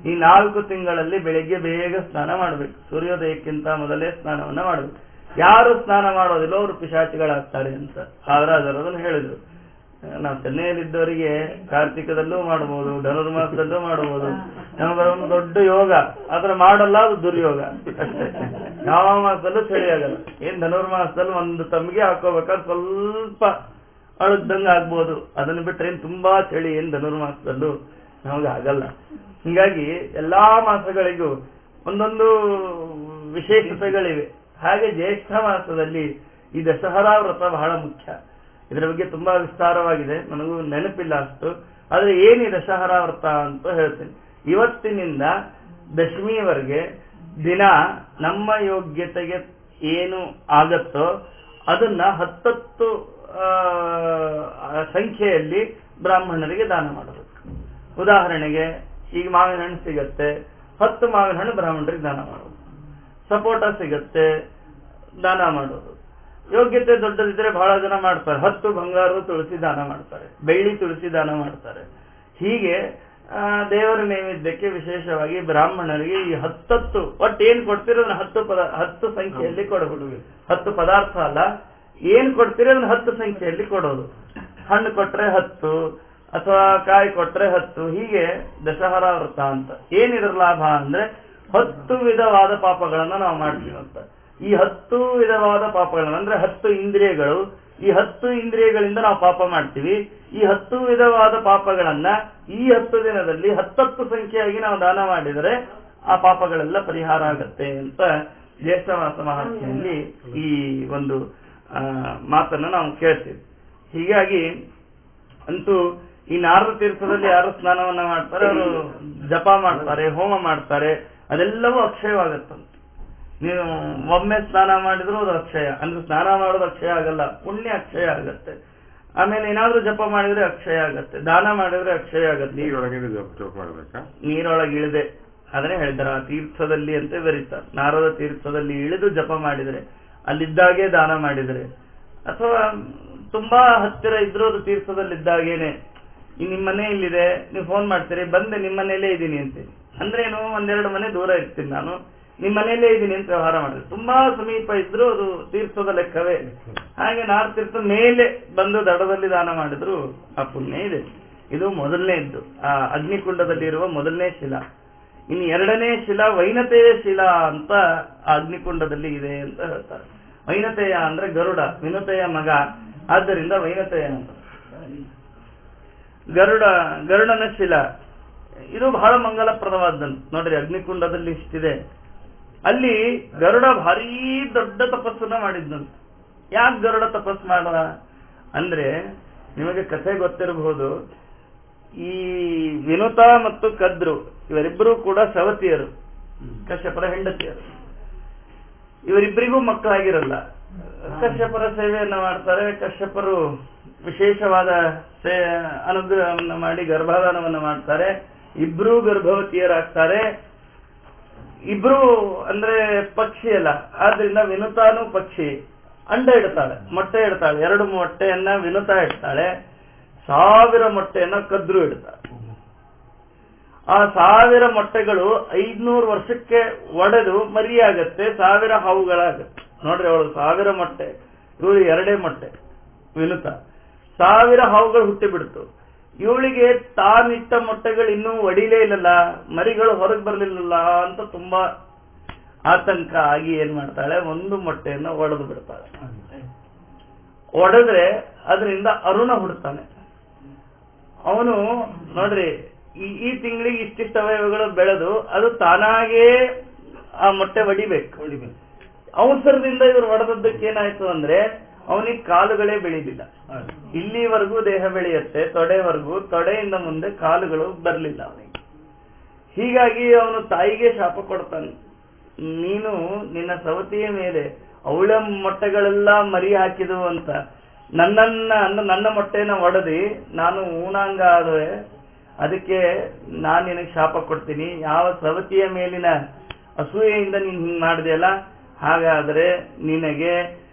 ಈ 4 ತಿಂಗಳಲ್ಲಿ ಬೆಳಿಗ್ಗೆ ಬೇಗ ಸ್ನಾನ ಮಾಡಬೇಕು. ಸೂರ್ಯೋದಯಕ್ಕಿಂತ ಮೊದಲೇ ಸ್ನಾನವನ್ನ ಮಾಡಬೇಕು. ಯಾರು ಸ್ನಾನ ಮಾಡೋದಿಲ್ಲ ಅವರು ಪಿಶಾಚಿಗಳಾಗ್ತಾರೆ ಅಂತ ವಾದರಾಜರು ಅದನ್ನು ಹೇಳಿದ್ರು. ನಾವು ಚೆನ್ನೈಯಲ್ಲಿದ್ದವರಿಗೆ ಕಾರ್ತಿಕದಲ್ಲೂ ಮಾಡಬಹುದು, ಧನುರ್ಮಾಸದಲ್ಲೂ ಮಾಡಬಹುದು. ನಮಗ ಒಂದು ದೊಡ್ಡ ಯೋಗ, ಆದ್ರೆ ಮಾಡಲ್ಲ, ಅದು ದುರ್ಯೋಗ ಅಷ್ಟೇ. ಯಾವ ಮಾಸದಲ್ಲೂ ಚಳಿ ಆಗಲ್ಲ. ಏನ್ ಧನುರ್ಮಾಸದಲ್ಲಿ ಒಂದು ತಮ್ಗೆ ಹಾಕೋಬೇಕಾದ್ರೆ ಸ್ವಲ್ಪ ಅಳಗ್ದಂಗ ಆಗ್ಬೋದು, ಅದನ್ನ ಬಿಟ್ರೆ ಏನ್ ತುಂಬಾ ಚಳಿ ಏನ್ ಧನುರ್ಮಾಸದಲ್ಲೂ ನಮಗೆ ಆಗಲ್ಲ. ಹೀಗಾಗಿ ಎಲ್ಲಾ ಮಾಸಗಳಿಗೂ ಒಂದೊಂದು ವಿಶೇಷತೆಗಳಿವೆ. ಹಾಗೆ ಜ್ಯೇಷ್ಠ ಮಾಸದಲ್ಲಿ ಈ ದಶಹರಾ ವ್ರತ ಬಹಳ ಮುಖ್ಯ. ಇದರ ಬಗ್ಗೆ ತುಂಬಾ ವಿಸ್ತಾರವಾಗಿದೆ, ನನಗೂ ನೆನಪಿಲ್ಲ ಅಷ್ಟು. ಆದ್ರೆ ಏನು ಈ ದಶಹರಾ ವ್ರತ ಅಂತ ಹೇಳ್ತೀನಿ. ಇವತ್ತಿನಿಂದ ದಶಮಿಯವರೆಗೆ ದಿನ ನಮ್ಮ ಯೋಗ್ಯತೆಗೆ ಏನು ಆಗತ್ತೋ ಅದನ್ನ 10 ಸಂಖ್ಯೆಯಲ್ಲಿ ಬ್ರಾಹ್ಮಣರಿಗೆ ದಾನ ಮಾಡಬೇಕು. ಉದಾಹರಣೆಗೆ ಈಗ ಮಾವಿನ ಹಣ್ಣು ಸಿಗತ್ತೆ, 10 ಮಾವಿನ ಹಣ್ಣು ಬ್ರಾಹ್ಮಣರಿಗೆ ದಾನ ಮಾಡೋದು. ಸಪೋಟ ಸಿಗತ್ತೆ, ದಾನ ಮಾಡೋದು. ಯೋಗ್ಯತೆ ದೊಡ್ಡದಿದ್ರೆ ಬಹಳ ಜನ ಮಾಡ್ತಾರೆ. 10 ಬಂಗಾರ ತುಳಸಿ ದಾನ ಮಾಡ್ತಾರೆ, ಬೆಳ್ಳಿ ತುಳಸಿ ದಾನ ಮಾಡ್ತಾರೆ. ಹೀಗೆ ದೇವರ ನೈವೇದ್ಯಕ್ಕೆ ವಿಶೇಷವಾಗಿ ಬ್ರಾಹ್ಮಣರಿಗೆ ಈ 10 ಒಟ್ಟು ಏನ್ ಕೊಡ್ತಿರೋ 10 ಸಂಖ್ಯೆಯಲ್ಲಿ ಕೊಡಬಹುದು. 10 ಪದಾರ್ಥ ಅಲ್ಲ, ಏನ್ ಕೊಡ್ತೀರಿ ಅದನ್ನ 10 ಸಂಖ್ಯೆಯಲ್ಲಿ ಕೊಡೋದು. ಹಣ್ಣು ಕೊಟ್ರೆ 10 ಅಥವಾ ಕಾಯಿ ಕೊಟ್ರೆ 10, ಹೀಗೆ ದಶಹರ ವ್ರತ ಅಂತ. ಏನಿದ್ರ ಲಾಭ ಅಂದ್ರೆ 10 ವಿಧವಾದ ಪಾಪಗಳನ್ನ ನಾವು ಮಾಡ್ತೀವಿ ಅಂತ. ಈ 10 ವಿಧವಾದ ಪಾಪಗಳನ್ನ ಅಂದ್ರೆ 10 ಇಂದ್ರಿಯಗಳು, ಈ 10 ಇಂದ್ರಿಯಗಳಿಂದ ನಾವು ಪಾಪ ಮಾಡ್ತೀವಿ. ಈ 10 ವಿಧವಾದ ಪಾಪಗಳನ್ನ ಈ 10 ದಿನದಲ್ಲಿ 10 ಸಂಖ್ಯೆಯಾಗಿ ನಾವು ದಾನ ಮಾಡಿದರೆ ಆ ಪಾಪಗಳೆಲ್ಲ ಪರಿಹಾರ ಆಗತ್ತೆ ಅಂತ ಜ್ಯೇಷ್ಠಮಾಸ ಮಹರ್ಷಿಯಲ್ಲಿ ಈ ಒಂದು ಮಾತನ್ನ ನಾವು ಕೇಳ್ತೀವಿ. ಹೀಗಾಗಿ ಅಂತೂ ಈ ನಾರದ ತೀರ್ಥದಲ್ಲಿ ಯಾರು ಸ್ನಾನವನ್ನ ಮಾಡ್ತಾರೆ, ಅವರು ಜಪ ಮಾಡ್ತಾರೆ, ಹೋಮ ಮಾಡ್ತಾರೆ, ಅದೆಲ್ಲವೂ ಅಕ್ಷಯವಾಗತ್ತಂತೆ. ನೀವು ಒಮ್ಮೆ ಸ್ನಾನ ಮಾಡಿದ್ರು ಅದು ಅಕ್ಷಯ, ಅಂದ್ರೆ ಸ್ನಾನ ಮಾಡೋದು ಅಕ್ಷಯ ಆಗಲ್ಲ, ಪುಣ್ಯ ಅಕ್ಷಯ ಆಗತ್ತೆ. ಆಮೇಲೆ ಏನಾದ್ರೂ ಜಪ ಮಾಡಿದ್ರೆ ಅಕ್ಷಯ ಆಗತ್ತೆ, ದಾನ ಮಾಡಿದ್ರೆ ಅಕ್ಷಯ ಆಗತ್ತೆ. ನೀರೊಳಗೆ ಇಳಿದೆ ಅದನ್ನೇ ಹೇಳ್ತಾರೆ, ಆ ತೀರ್ಥದಲ್ಲಿ ಅಂತ ಬರೀತಾರೆ. ನಾರದ ತೀರ್ಥದಲ್ಲಿ ಇಳಿದು ಜಪ ಮಾಡಿದರೆ, ಅಲ್ಲಿದ್ದಾಗೆ ದಾನ ಮಾಡಿದರೆ, ಅಥವಾ ತುಂಬಾ ಹತ್ತಿರ ಇದ್ರೂ ಅದು ತೀರ್ಥದಲ್ಲಿದ್ದಾಗೇನೆ. ನಿಮ್ಮ ಮನೆ ಇಲ್ಲಿದೆ, ನೀವು ಫೋನ್ ಮಾಡ್ತೀರಿ, ಬಂದೆ ನಿಮ್ಮ ಮನೆಯಲ್ಲೇ ಇದ್ದೀನಿ ಅಂತೀನಿ. ಅಂದ್ರೇನು, 1-2 ಮನೆ ದೂರ ಇರ್ತೀನಿ ನಾನು, ನಿಮ್ಮ ಮನೆಯಲ್ಲೇ ಇದ್ದೀನಿ ಅಂತ ವ್ಯವಹಾರ ಮಾಡಿದ್ರೆ. ತುಂಬಾ ಸಮೀಪ ಇದ್ರು ಅದು ತೀರ್ಥದ ಲೆಕ್ಕವೇ. ಹಾಗೆ ನಾರದ ತೀರ್ಥ ಮೇಲೆ ಬಂದು ದಡದಲ್ಲಿ ದಾನ ಮಾಡಿದ್ರು ಆ ಪುಣ್ಯ ಇದೆ. ಇದು ಮೊದಲನೇ ಇದ್ದು, ಆ ಅಗ್ನಿಕುಂಡದಲ್ಲಿ ಇರುವ ಮೊದಲನೇ ಶಿಲಾ. ಇನ್ನು 2ನೇ ಶಿಲಾ ವೈನತೆಯ ಶಿಲಾ ಅಂತ ಆ ಅಗ್ನಿಕುಂಡದಲ್ಲಿ ಇದೆ ಅಂತ ಹೇಳ್ತಾರೆ. ವೈನತೆಯ ಅಂದ್ರೆ ಗರುಡ, ವಿನುತೆಯ ಮಗ, ಆದ್ದರಿಂದ ವೈನತೆಯ ಅಂತ. ಗರುಡನ ಶಿಲಾ ಇದು ಬಹಳ ಮಂಗಲಪ್ರದವಾದಂತ. ನೋಡ್ರಿ, ಅಗ್ನಿಕುಂಡದಲ್ಲಿ ಇಷ್ಟಿದೆ, ಅಲ್ಲಿ ಗರುಡ ಭಾರೀ ದೊಡ್ಡ ತಪಸ್ಸನ್ನ ಮಾಡಿದ್ದಂತ. ಯಾಕೆ ಗರುಡ ತಪಸ್ ಮಾಡ ಅಂದ್ರೆ, ನಿಮಗೆ ಕಥೆ ಗೊತ್ತಿರಬಹುದು. ಈ ವಿನುತ ಮತ್ತು ಕದ್ರು ಇವರಿಬ್ಬರು ಕೂಡ ಸವತಿಯರು, ಕಶ್ಯಪರ ಹೆಂಡತಿಯರು. ಇವರಿಬ್ಬರಿಗೂ ಮಕ್ಕಳಾಗಿರಲ್ಲ. ಕಶ್ಯಪರ ಸೇವೆಯನ್ನ ಮಾಡ್ತಾರೆ. ಕಶ್ಯಪರು ವಿಶೇಷವಾದ ಅನುಗ್ರಹವನ್ನ ಮಾಡಿ ಗರ್ಭಧಾನವನ್ನ ಮಾಡ್ತಾರೆ. ಇಬ್ರು ಗರ್ಭವತಿಯರಾಗ್ತಾರೆ. ಇಬ್ರು ಅಂದ್ರೆ ಪಕ್ಷಿ ಅಲ್ಲ, ಆದ್ರಿಂದ ವಿನುತಾನು ಪಕ್ಷಿ. ಅಂಡ ಇಡ್ತಾಳೆ, ಮೊಟ್ಟೆ ಇಡ್ತಾಳೆ. 2 ಮೊಟ್ಟೆಯನ್ನ ವಿನುತ ಇಡ್ತಾಳೆ, 1000 ಮೊಟ್ಟೆಯನ್ನ ಕದ್ರು ಇಡ್ತಾಳೆ. ಆ 1000 ಮೊಟ್ಟೆಗಳು 500 ವರ್ಷಕ್ಕೆ ಒಡೆದು ಮರಿಯಾಗತ್ತೆ, 1000 ಹಾವುಗಳಾಗತ್ತೆ. ನೋಡ್ರಿ, ಅವಳು 1000 ಮೊಟ್ಟೆ, ಇವಳು 2 ಮೊಟ್ಟೆ ವಿನುತ, 1000 ಹಾವುಗಳು ಹುಟ್ಟಿ ಬಿಡ್ತು. ಇವಳಿಗೆ ತಾನಿಟ್ಟ ಮೊಟ್ಟೆಗಳು ಇನ್ನೂ ಒಡಿಲೇ ಇಲ್ಲಲ್ಲ, ಮರಿಗಳು ಹೊರಗೆ ಬರ್ಲಿಲ್ಲಲ್ಲ ಅಂತ ತುಂಬಾ ಆತಂಕ ಆಗಿ ಏನ್ ಮಾಡ್ತಾಳೆ, 1 ಮೊಟ್ಟೆಯನ್ನು ಒಡೆದು ಬಿಡ್ತಾಳೆ. ಒಡೆದ್ರೆ ಅದರಿಂದ ಅರುಣ ಹುಡ್ತಾನೆ. ಅವನು ನೋಡ್ರಿ, ಈ ತಿಂಗಳಿಗೆ ಇಷ್ಟಿಷ್ಟು ಅವಯವಗಳು ಬೆಳೆದು ಅದು ತಾನಾಗೇ ಆ ಮೊಟ್ಟೆ ಒಡಿಬೇಕು. ಅವಸರದಿಂದ ಇವರು ಒಡೆದದ್ದಕ್ಕೆ ಏನಾಯ್ತು ಅಂದ್ರೆ, ಅವನಿಗೆ ಕಾಲುಗಳೇ ಬೆಳೀಲಿಲ್ಲ. ಇಲ್ಲಿವರೆಗೂ ದೇಹ ಬೆಳೆಯುತ್ತೆ, ತೊಡೆವರೆಗೂ, ತೊಡೆಯಿಂದ ಮುಂದೆ ಕಾಲುಗಳು ಬರ್ಲಿಲ್ಲ ಅವನಿಗೆ. ಹೀಗಾಗಿ ಅವನು ತಾಯಿಗೆ ಶಾಪ ಕೊಡ್ತಾನೆ, ನೀನು ನಿನ್ನ ಸವತಿಯ ಮೇಲೆ ಅವಳ ಮೊಟ್ಟೆಗಳೆಲ್ಲ ಮರಿ ಹಾಕಿದವು ಅಂತ ನನ್ನ ಮೊಟ್ಟೆನ ಒಡೆದಿ ನಾನು ಊನಾಂಗ ಆದ್ರೆ ಅದಕ್ಕೆ ನಾನು ನಿನಗೆ ಶಾಪ ಕೊಡ್ತೀನಿ. ಯಾವ ಸವತಿಯ ಮೇಲಿನ ಅಸೂಯೆಯಿಂದ ನೀನು ಹಿಂಗ್ ಮಾಡಿದೆಯಲ್ಲ, ಹಾಗಾದ್ರೆ ನಿನಗೆ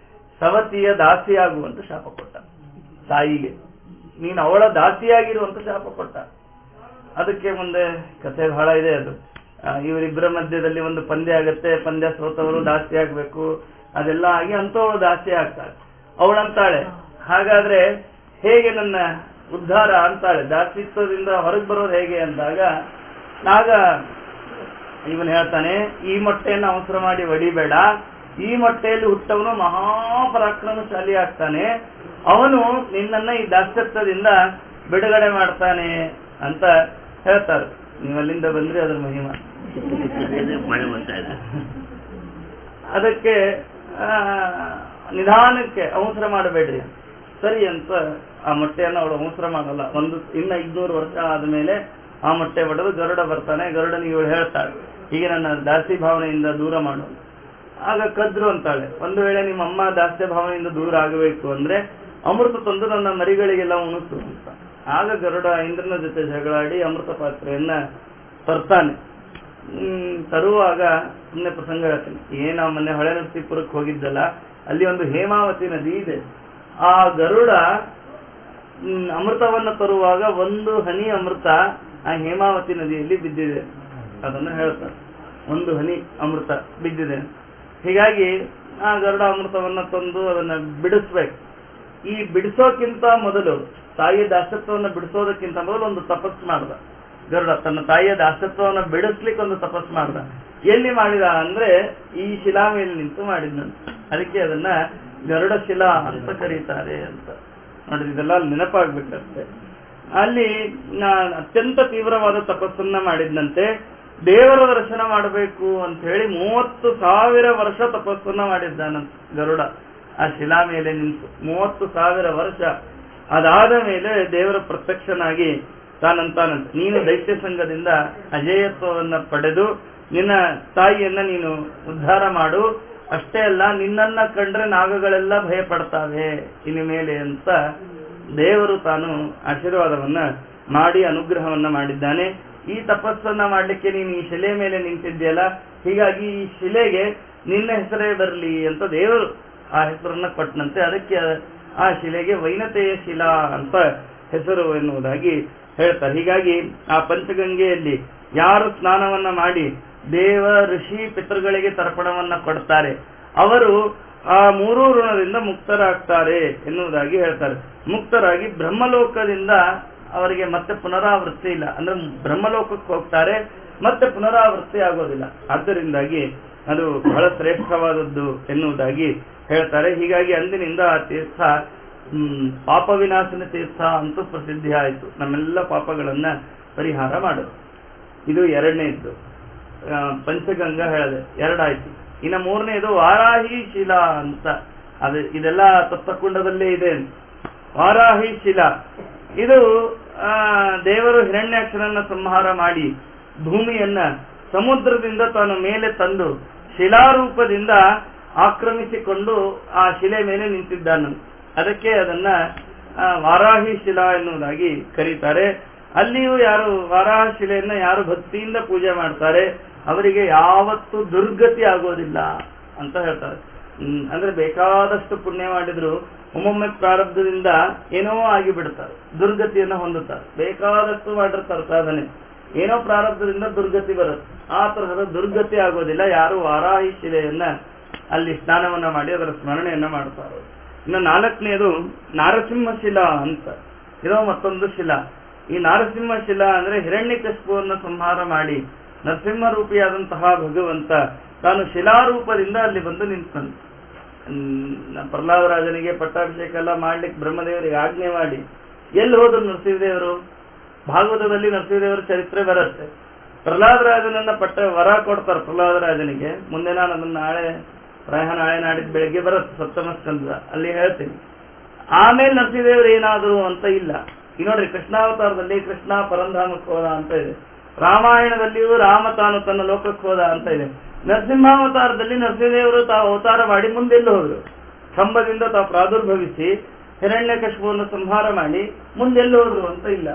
ಸವತಿಯ ದಾಸಿಯಾಗುವಂತ ಶಾಪ ಕೊಟ್ಟ. ತಾಯಿಗೆ ನೀನು ಅವಳ ದಾಸಿಯಾಗಿರುವಂತ ಶಾಪ ಕೊಟ್ಟ. ಅದಕ್ಕೆ ಮುಂದೆ ಕಥೆ ಬಹಳ ಇದೆ. ಅದು ಇವರಿಬ್ಬರ ಮಧ್ಯದಲ್ಲಿ ಒಂದು ಪಂದ್ಯ ಆಗತ್ತೆ, ಪಂದ್ಯ ಸೋತವರು ದಾಸಿ ಆಗ್ಬೇಕು, ಅದೆಲ್ಲ ಆಗಿ ಅಂತವಳು ದಾಸಿ ಆಗ್ತಾಳೆ. ಅವಳಂತಾಳೆ, ಹಾಗಾದ್ರೆ ಹೇಗೆ ನನ್ನ ಉದ್ಧಾರ ಅಂತಾಳೆ, ದಾಸಿತ್ವದಿಂದ ಹೊರಗೆ ಬರೋದು ಹೇಗೆ ಅಂದಾಗ, ಆಗ ಇವನು ಹೇಳ್ತಾನೆ, ಈ ಮೊಟ್ಟೆಯನ್ನು ಅವಸರ ಮಾಡಿ ಒಡಿಬೇಡ, ಈ ಮೊಟ್ಟೆಯಲ್ಲಿ ಹುಟ್ಟವನು ಮಹಾಪರಾಕ್ರಮಶಾಲಿ ಆಗ್ತಾನೆ, ಅವನು ನಿನ್ನನ್ನ ಈ ದಾಸ್ಯತ್ವದಿಂದ ಬಿಡುಗಡೆ ಮಾಡ್ತಾನೆ ಅಂತ ಹೇಳ್ತಾರೆ. ನೀವಲ್ಲಿಂದ ಬಂದ್ರೆ ಅದ್ರ ಮಹಿಮಾ. ಅದಕ್ಕೆ ನಿಧಾನಕ್ಕೆ ಅವಸರ ಮಾಡಬೇಡ್ರಿ, ಸರಿ ಅಂತ ಆ ಮೊಟ್ಟೆಯನ್ನು ಅವಳು ಅವಸರ ಮಾಡಲ್ಲ. ಇನ್ನ 500 ವರ್ಷ ಆದ್ಮೇಲೆ ಆ ಮೊಟ್ಟೆ ಒಡೆದು ಗರುಡ ಬರ್ತಾನೆ. ಗರುಡನಿಗೆ ಇವಳು ಹೇಳ್ತಾಳೆ, ಹೀಗೆ ನನ್ನ ದಾಸಿ ಭಾವನೆಯಿಂದ ದೂರ ಮಾಡು. ಆಗ ಕದ್ರು ಅಂತಾಳೆ, ಒಂದು ವೇಳೆ ನಿಮ್ಮ ಅಮ್ಮ ದಾಸ್ಯ ಭಾವನೆಯಿಂದ ದೂರ ಆಗಬೇಕು ಅಂದ್ರೆ ಅಮೃತ ತಂದು ನನ್ನ ಮರಿಗಳಿಗೆಲ್ಲ ಉಣಿಸು ಅಂತ. ಆಗ ಗರುಡ ಇಂದ್ರನ ಜೊತೆ ಜಗಳಾಡಿ ಅಮೃತ ಪಾತ್ರೆಯನ್ನ ತರ್ತಾನೆ. ತರುವಾಗ ಸುಮ್ಮನೆ ಪ್ರಸಂಗ ಹೇಳ್ತೀನಿ, ನಾವು ಮೊನ್ನೆ ಹೊಳೆ ನರಸೀಪುರಕ್ಕೆ ಹೋಗಿದ್ದಲ್ಲ, ಅಲ್ಲಿ ಒಂದು ಹೇಮಾವತಿ ನದಿ ಇದೆ. ಆ ಗರುಡ ಅಮೃತವನ್ನ ತರುವಾಗ 1 ಹನಿ ಅಮೃತ ಆ ಹೇಮಾವತಿ ನದಿಯಲ್ಲಿ ಬಿದ್ದಿದೆ. ಅದನ್ನು ಹೇಳ್ತಾರೆ, 1 ಹನಿ ಅಮೃತ ಬಿದ್ದಿದೆ. ಹೀಗಾಗಿ ಆ ಗರುಡಾಮೃತವನ್ನ ತಂದು ಅದನ್ನ ಬಿಡಿಸ್ಬೇಕು. ಈ ಬಿಡಿಸೋಕ್ಕಿಂತ ಮೊದಲು, ತಾಯಿಯ ದಾಸತ್ವವನ್ನು ಬಿಡಿಸೋದಕ್ಕಿಂತ ಮೊದಲು ಒಂದು ತಪಸ್ಸು ಮಾಡ್ದ ಗರುಡ. ತನ್ನ ತಾಯಿಯ ದಾಸತ್ವವನ್ನು ಬಿಡಿಸ್ಲಿಕ್ಕೆ ಒಂದು ತಪಸ್ಸು ಮಾಡ್ದ. ಎಲ್ಲಿ ಮಾಡಿದ ಅಂದ್ರೆ ಈ ಶಿಲಾ ಮೇಲೆ ನಿಂತು ಮಾಡಿದ್ನಂತ. ಅದಕ್ಕೆ ಅದನ್ನ ಗರುಡ ಶಿಲಾ ಅಂತ ಕರೀತಾರೆ ಅಂತ. ನೋಡ್ರಿ, ಇದೆಲ್ಲ ನೆನಪಾಗ್ಬೇಕಂತೆ. ಅಲ್ಲಿ ಅತ್ಯಂತ ತೀವ್ರವಾದ ತಪಸ್ಸನ್ನ ಮಾಡಿದ್ನಂತೆ. ದೇವರ ದರ್ಶನ ಮಾಡಬೇಕು ಅಂತ ಹೇಳಿ 30,000 ವರ್ಷ ತಪಸ್ಸನ್ನ ಮಾಡಿದ್ದಾನಂತ ಗರುಡ. ಆ ಶಿಲಾ ಮೇಲೆ ನಿಂತು 30,000 ವರ್ಷ. ಅದಾದ ಮೇಲೆ ದೇವರ ಪ್ರತ್ಯಕ್ಷನಾಗಿ ತಾನಂತಾನಂತೆ, ನೀನು ದೈತ್ಯ ಸಂಘದಿಂದ ಅಜೇಯತ್ವವನ್ನ ಪಡೆದು ನಿನ್ನ ತಾಯಿಯನ್ನ ನೀನು ಉದ್ಧಾರ ಮಾಡು. ಅಷ್ಟೇ ಅಲ್ಲ, ನಿನ್ನನ್ನ ಕಂಡ್ರೆ ನಾಗಗಳೆಲ್ಲ ಭಯ ಪಡ್ತಾವೆ ಇನ್ನು ಮೇಲೆ ಅಂತ ದೇವರು ತಾನು ಆಶೀರ್ವಾದವನ್ನ ಮಾಡಿ ಅನುಗ್ರಹವನ್ನ ಮಾಡಿದ್ದಾನೆ. ಈ ತಪಸ್ಸನ್ನ ಮಾಡ್ಲಿಕ್ಕೆ ನೀನು ಈ ಶಿಲೆ ಮೇಲೆ ನಿಂತಿದ್ಯಲ್ಲ, ಹೀಗಾಗಿ ಈ ಶಿಲೆಗೆ ನಿನ್ನ ಹೆಸರೇ ಬರಲಿ ಅಂತ ದೇವರು ಆ ಹೆಸರನ್ನ ಕೊಟ್ಟನಂತೆ. ಅದಕ್ಕೆ ಆ ಶಿಲೆಗೆ ವೈನತೆಯ ಶಿಲಾ ಅಂತ ಹೆಸರು ಎನ್ನುವುದಾಗಿ ಹೇಳ್ತಾರೆ. ಹೀಗಾಗಿ ಆ ಪಂಚಗಂಗೆಯಲ್ಲಿ ಯಾರು ಸ್ನಾನವನ್ನ ಮಾಡಿ ದೇವ ಋಷಿ ಪಿತೃಗಳಿಗೆ ತರ್ಪಣವನ್ನ ಕೊಡ್ತಾರೆ, ಅವರು ಆ 3 ಋಣದಿಂದ ಮುಕ್ತರಾಗ್ತಾರೆ ಎನ್ನುವುದಾಗಿ ಹೇಳ್ತಾರೆ. ಮುಕ್ತರಾಗಿ ಬ್ರಹ್ಮಲೋಕದಿಂದ ಅವರಿಗೆ ಮತ್ತೆ ಪುನರಾವೃತ್ತಿ ಇಲ್ಲ, ಅಂದ್ರೆ ಬ್ರಹ್ಮಲೋಕಕ್ಕೆ ಹೋಗ್ತಾರೆ, ಮತ್ತೆ ಪುನರಾವೃತ್ತಿ ಆಗೋದಿಲ್ಲ. ಆದ್ದರಿಂದಾಗಿ ಅದು ಬಹಳ ಶ್ರೇಷ್ಠವಾದದ್ದು ಎನ್ನುವುದಾಗಿ ಹೇಳ್ತಾರೆ. ಹೀಗಾಗಿ ಅಂದಿನಿಂದ ಆ ತೀರ್ಥ ಪಾಪ ವಿನಾಶನ ತೀರ್ಥ ಅಂತೂ ಪ್ರಸಿದ್ಧಿ ಆಯಿತು. ನಮ್ಮೆಲ್ಲ ಪಾಪಗಳನ್ನ ಪರಿಹಾರ ಮಾಡೋದು. ಇದು ಎರಡನೇದ್ದು. ಪಂಚಗಂಗಾ ಹೇಳಿದೆ, 2 ಆಯ್ತು. ಇನ್ನು 3ನೇದು ವಾರಾಹಿ ಶಿಲಾ ಅಂತ. ಇದೆಲ್ಲ ತತ್ವಕುಂಡದಲ್ಲೇ ಇದೆ. ವಾರಾಹಿ ಶಿಲಾ ಇದು ದೇವರು ಹಿರಣ್ಯಾಕ್ಷರನ್ನ ಸಂಹಾರ ಮಾಡಿ ಭೂಮಿಯನ್ನ ಸಮುದ್ರದಿಂದ ತಾನು ಮೇಲೆ ತಂದು ಶಿಲಾರೂಪದಿಂದ ಆಕ್ರಮಿಸಿಕೊಂಡು ಆ ಶಿಲೆ ಮೇಲೆ ನಿಂತಿದ್ದಾನ. ಅದಕ್ಕೆ ಅದನ್ನ ವಾರಾಹಿ ಶಿಲಾ ಎನ್ನುವುದಾಗಿ ಕರೀತಾರೆ. ಅಲ್ಲಿಯೂ ಯಾರು ವಾರಾಹ ಶಿಲೆಯನ್ನ ಯಾರು ಭಕ್ತಿಯಿಂದ ಪೂಜೆ ಮಾಡ್ತಾರೆ ಅವರಿಗೆ ಯಾವತ್ತೂ ದುರ್ಗತಿ ಆಗೋದಿಲ್ಲ ಅಂತ ಹೇಳ್ತಾರೆ. ಅಂದ್ರೆ ಬೇಕಾದಷ್ಟು ಪುಣ್ಯ ಮಾಡಿದ್ರು ಒಮ್ಮೊಮ್ಮೆ ಪ್ರಾರಬ್ಧದಿಂದ ಏನೋ ಆಗಿಬಿಡ್ತಾರೆ, ದುರ್ಗತಿಯನ್ನ ಹೊಂದುತ್ತಾರೆ. ಬೇಕಾದಷ್ಟು ಮಾಡಿರ್ತಾರೆ ಸಾಧನೆ, ಏನೋ ಪ್ರಾರಬ್ಧದಿಂದ ದುರ್ಗತಿ ಬರುತ್ತೆ. ಆ ತರಹದ ದುರ್ಗತಿ ಆಗೋದಿಲ್ಲ ಯಾರು ವಾರಾಹಿ ಶಿಲೆಯನ್ನ ಅಲ್ಲಿ ಸ್ನಾನವನ್ನ ಮಾಡಿ ಅದರ ಸ್ಮರಣೆಯನ್ನ ಮಾಡ್ತಾರೆ. ಇನ್ನು 4ನೇದು ನಾರಸಿಂಹ ಶಿಲಾ ಅಂತ. ಇರೋ ಮತ್ತೊಂದು ಶಿಲಾ. ಈ ನಾರಸಿಂಹ ಶಿಲಾ ಅಂದ್ರೆ ಹಿರಣ್ಯಕಶಿಪುವನ್ನು ಸಂಹಾರ ಮಾಡಿ ನರಸಿಂಹ ರೂಪಿಯಾದಂತಹ ಭಗವಂತ ತಾನು ಶಿಲಾರೂಪದಿಂದ ಅಲ್ಲಿ ಬಂದು ನಿಂತನು. ಪ್ರಹ್ಲಾದರಾಜನಿಗೆ ಪಟ್ಟಾಭಿಷೇಕ ಎಲ್ಲ ಮಾಡ್ಲಿಕ್ಕೆ ಬ್ರಹ್ಮದೇವರಿಗೆ ಆಜ್ಞೆ ಮಾಡಿ ಎಲ್ಲಿ ಹೋದ್ರು ನರಸಿಂಹದೇವರು? ಭಾಗವತದಲ್ಲಿ ನರಸಿಂಹದೇವರ ಚರಿತ್ರೆ ಬರುತ್ತೆ. ಪ್ರಹ್ಲಾದರಾಜನನ್ನ ವರ ಕೊಡ್ತಾರೆ ಪ್ರಹ್ಲಾದರಾಜನಿಗೆ. ಮುಂದೆ ನಾನು ಅದನ್ನ ಪ್ರಾಯ ನಾಳೆ ನಾಡಿದ್ದು ಬೆಳಿಗ್ಗೆ ಬರುತ್ತೆ ಸಪ್ತಮ ಸ್ಕಂದ, ಅಲ್ಲಿ ಹೇಳ್ತೀನಿ. ಆಮೇಲೆ ನರಸಿಂಹದೇವರು ಏನಾದ್ರು ಅಂತ ಇಲ್ಲ. ಈ ನೋಡ್ರಿ, ಕೃಷ್ಣಾವತಾರದಲ್ಲಿ ಕೃಷ್ಣ ಪರಂಧಾಮಕ್ಕೆ ಹೋದ ಅಂತ ಇದೆ. ರಾಮಾಯಣದಲ್ಲಿಯೂ ರಾಮ ತಾನು ತನ್ನ ಲೋಕಕ್ಕೆ ಹೋದ ಅಂತ ಇದೆ. ನರಸಿಂಹಾವತಾರದಲ್ಲಿ ನರಸಿಂಹದೇವರು ತಾವು ಅವತಾರ ಮಾಡಿ ಮುಂದೆಲ್ಲಿ ಹೋದ್ರು? ಕಂಬದಿಂದ ತಾವು ಪ್ರಾದುರ್ಭವಿಸಿ ಹಿರಣ್ಯಕಶಿಪುವನ್ನು ಸಂಹಾರ ಮಾಡಿ ಮುಂದೆಲ್ಲಿ ಹೋದ್ರು ಅಂತ ಇಲ್ಲ.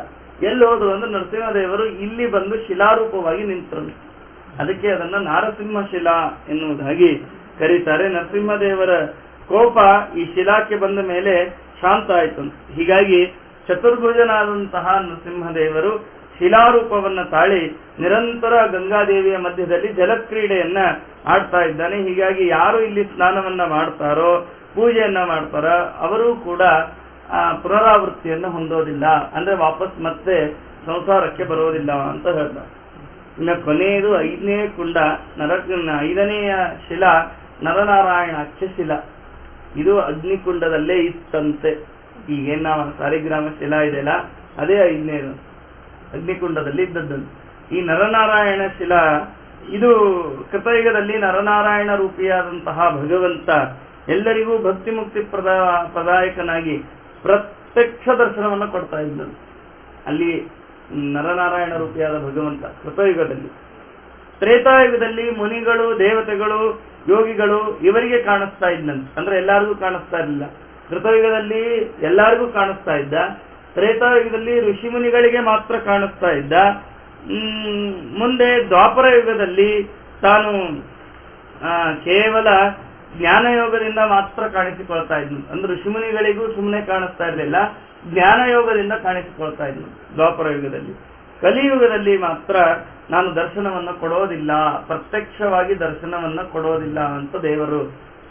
ಎಲ್ಲಿ ಹೋದ್ರು ಅಂದ್ರೆ ನರಸಿಂಹದೇವರು ಇಲ್ಲಿ ಬಂದು ಶಿಲಾರೂಪವಾಗಿ ನಿಂತರು. ಅದಕ್ಕೆ ಅದನ್ನ ನಾರಸಿಂಹ ಶಿಲಾ ಎನ್ನುವುದಾಗಿ ಕರೀತಾರೆ. ನರಸಿಂಹದೇವರ ಕೋಪ ಈ ಶಿಲಾಕ್ಕೆ ಬಂದ ಮೇಲೆ ಶಾಂತ ಆಯ್ತು. ಹೀಗಾಗಿ ಚತುರ್ಭುಜನಾದಂತಹ ನರಸಿಂಹದೇವರು ಶಿಲಾರೂಪವನ್ನ ತಾಳಿ ನಿರಂತರ ಗಂಗಾದೇವಿಯ ಮಧ್ಯದಲ್ಲಿ ಜಲಕ್ರೀಡೆಯನ್ನ ಆಡ್ತಾ ಇದ್ದಾನೆ. ಹೀಗಾಗಿ ಯಾರು ಇಲ್ಲಿ ಸ್ನಾನವನ್ನ ಮಾಡ್ತಾರೋ, ಪೂಜೆಯನ್ನ ಮಾಡ್ತಾರ, ಅವರೂ ಕೂಡ ಪುನರಾವೃತ್ತಿಯನ್ನ ಹೊಂದೋದಿಲ್ಲ, ಅಂದ್ರೆ ವಾಪಸ್ ಮತ್ತೆ ಸಂಸಾರಕ್ಕೆ ಬರೋದಿಲ್ಲ ಅಂತ ಹೇಳ್ತಾರೆ. ಇನ್ನು ಕೊನೆಯದು 5ನೇ ಕುಂಡ, 5ನೇಯ ಶಿಲಾ ನರನಾರಾಯಣ ಅಕ್ಷಶಿಲಾ. ಇದು ಅಗ್ನಿಕುಂಡದಲ್ಲೇ ಇತ್ತಂತೆ. ಈಗೇನ್ ನಾವು ಸಾಲಿಗ್ರಾಮ ಶಿಲಾ ಇದೆಯಲ್ಲ, ಅದೇ 5ನೇದು ಅಗ್ನಿಕುಂಡದಲ್ಲಿ ಇದ್ದದ್ದು. ಈ ನರನಾರಾಯಣ ಶಿಲಾ ಇದು ಕೃತಯುಗದಲ್ಲಿ ನರನಾರಾಯಣ ರೂಪಿಯಾದಂತಹ ಭಗವಂತ ಎಲ್ಲರಿಗೂ ಭಕ್ತಿ ಮುಕ್ತಿ ಪ್ರದಾಯಕನಾಗಿ ಪ್ರತ್ಯಕ್ಷ ದರ್ಶನವನ್ನು ಕೊಡ್ತಾ ಇದ್ದನು. ಅಲ್ಲಿ ನರನಾರಾಯಣ ರೂಪಿಯಾದ ಭಗವಂತ ಕೃತಯುಗದಲ್ಲಿ. ತ್ರೇತಾಯುಗದಲ್ಲಿ ಮುನಿಗಳು, ದೇವತೆಗಳು, ಯೋಗಿಗಳು ಇವರಿಗೆ ಕಾಣಿಸ್ತಾ ಇದ್ದಂತೆ. ಅಂದ್ರೆ ಎಲ್ಲರಿಗೂ ಕಾಣಿಸ್ತಾ ಇರಲಿಲ್ಲ. ಕೃತಯುಗದಲ್ಲಿ ಎಲ್ಲರಿಗೂ ಕಾಣಿಸ್ತಾ ಇದ್ದ. ತ್ರೇತಾಯುಗದಲ್ಲಿ ಋಷಿ ಮುನಿಗಳಿಗೆ ಮಾತ್ರ ಕಾಣಿಸ್ತಾ ಇದ್ದ. ಮುಂದೆ ದ್ವಾಪರ ಯುಗದಲ್ಲಿ ತಾನು ಕೇವಲ ಜ್ಞಾನಯೋಗದಿಂದ ಮಾತ್ರ ಕಾಣಿಸಿಕೊಳ್ತಾ ಇದ್ನು. ಅಂದ್ರೆ ಋಷಿಮುನಿಗಳಿಗೂ ಸುಮ್ಮನೆ ಕಾಣಿಸ್ತಾ ಇರಲಿಲ್ಲ, ಜ್ಞಾನಯೋಗದಿಂದ ಕಾಣಿಸಿಕೊಳ್ತಾ ಇದ್ನು ದ್ವಾಪರ ಯುಗದಲ್ಲಿ. ಕಲಿಯುಗದಲ್ಲಿ ಮಾತ್ರ ನಾನು ದರ್ಶನವನ್ನು ಕೊಡೋದಿಲ್ಲ, ಪ್ರತ್ಯಕ್ಷವಾಗಿ ದರ್ಶನವನ್ನ ಕೊಡೋದಿಲ್ಲ ಅಂತ ದೇವರು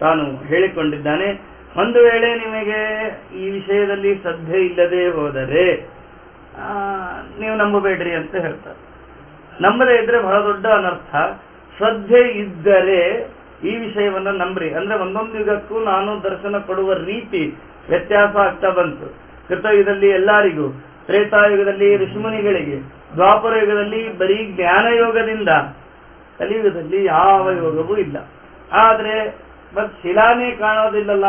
ತಾನು ಹೇಳಿಕೊಂಡಿದ್ದಾನೆ. ಒಂದು ವೇಳೆ ನಿಮಗೆ ಈ ವಿಷಯದಲ್ಲಿ ಶ್ರದ್ಧೆ ಇಲ್ಲದೆ ಹೋದರೆ ನೀವು ನಂಬಬೇಡ್ರಿ ಅಂತ ಹೇಳ್ತಾರೆ. ನಂಬದೇ ಇದ್ರೆ ಬಹಳ ದೊಡ್ಡ ಅನರ್ಥ. ಶ್ರದ್ಧೆ ಇದ್ದರೆ ಈ ವಿಷಯವನ್ನ ನಂಬ್ರಿ. ಅಂದ್ರೆ ಒಂದೊಂದು ಯುಗಕ್ಕೂ ನಾನು ದರ್ಶನ ಕೊಡುವ ರೀತಿ ವ್ಯತ್ಯಾಸ ಆಗ್ತಾ ಬಂತು. ಕೃತಯುಗದಲ್ಲಿ ಎಲ್ಲರಿಗೂ, ತ್ರೇತಾಯುಗದಲ್ಲಿ ಋಷಿಮುನಿಗಳಿಗೆ, ದ್ವಾಪರ ಯುಗದಲ್ಲಿ ಬರೀ ಜ್ಞಾನಯೋಗದಿಂದ, ಕಲಿಯುಗದಲ್ಲಿ ಯಾವ ಯೋಗವೂ ಇಲ್ಲ. ಆದ್ರೆ ಬಟ್ ಶಿಲಾನೇ ಕಾಣೋದಿಲ್ಲಲ್ಲ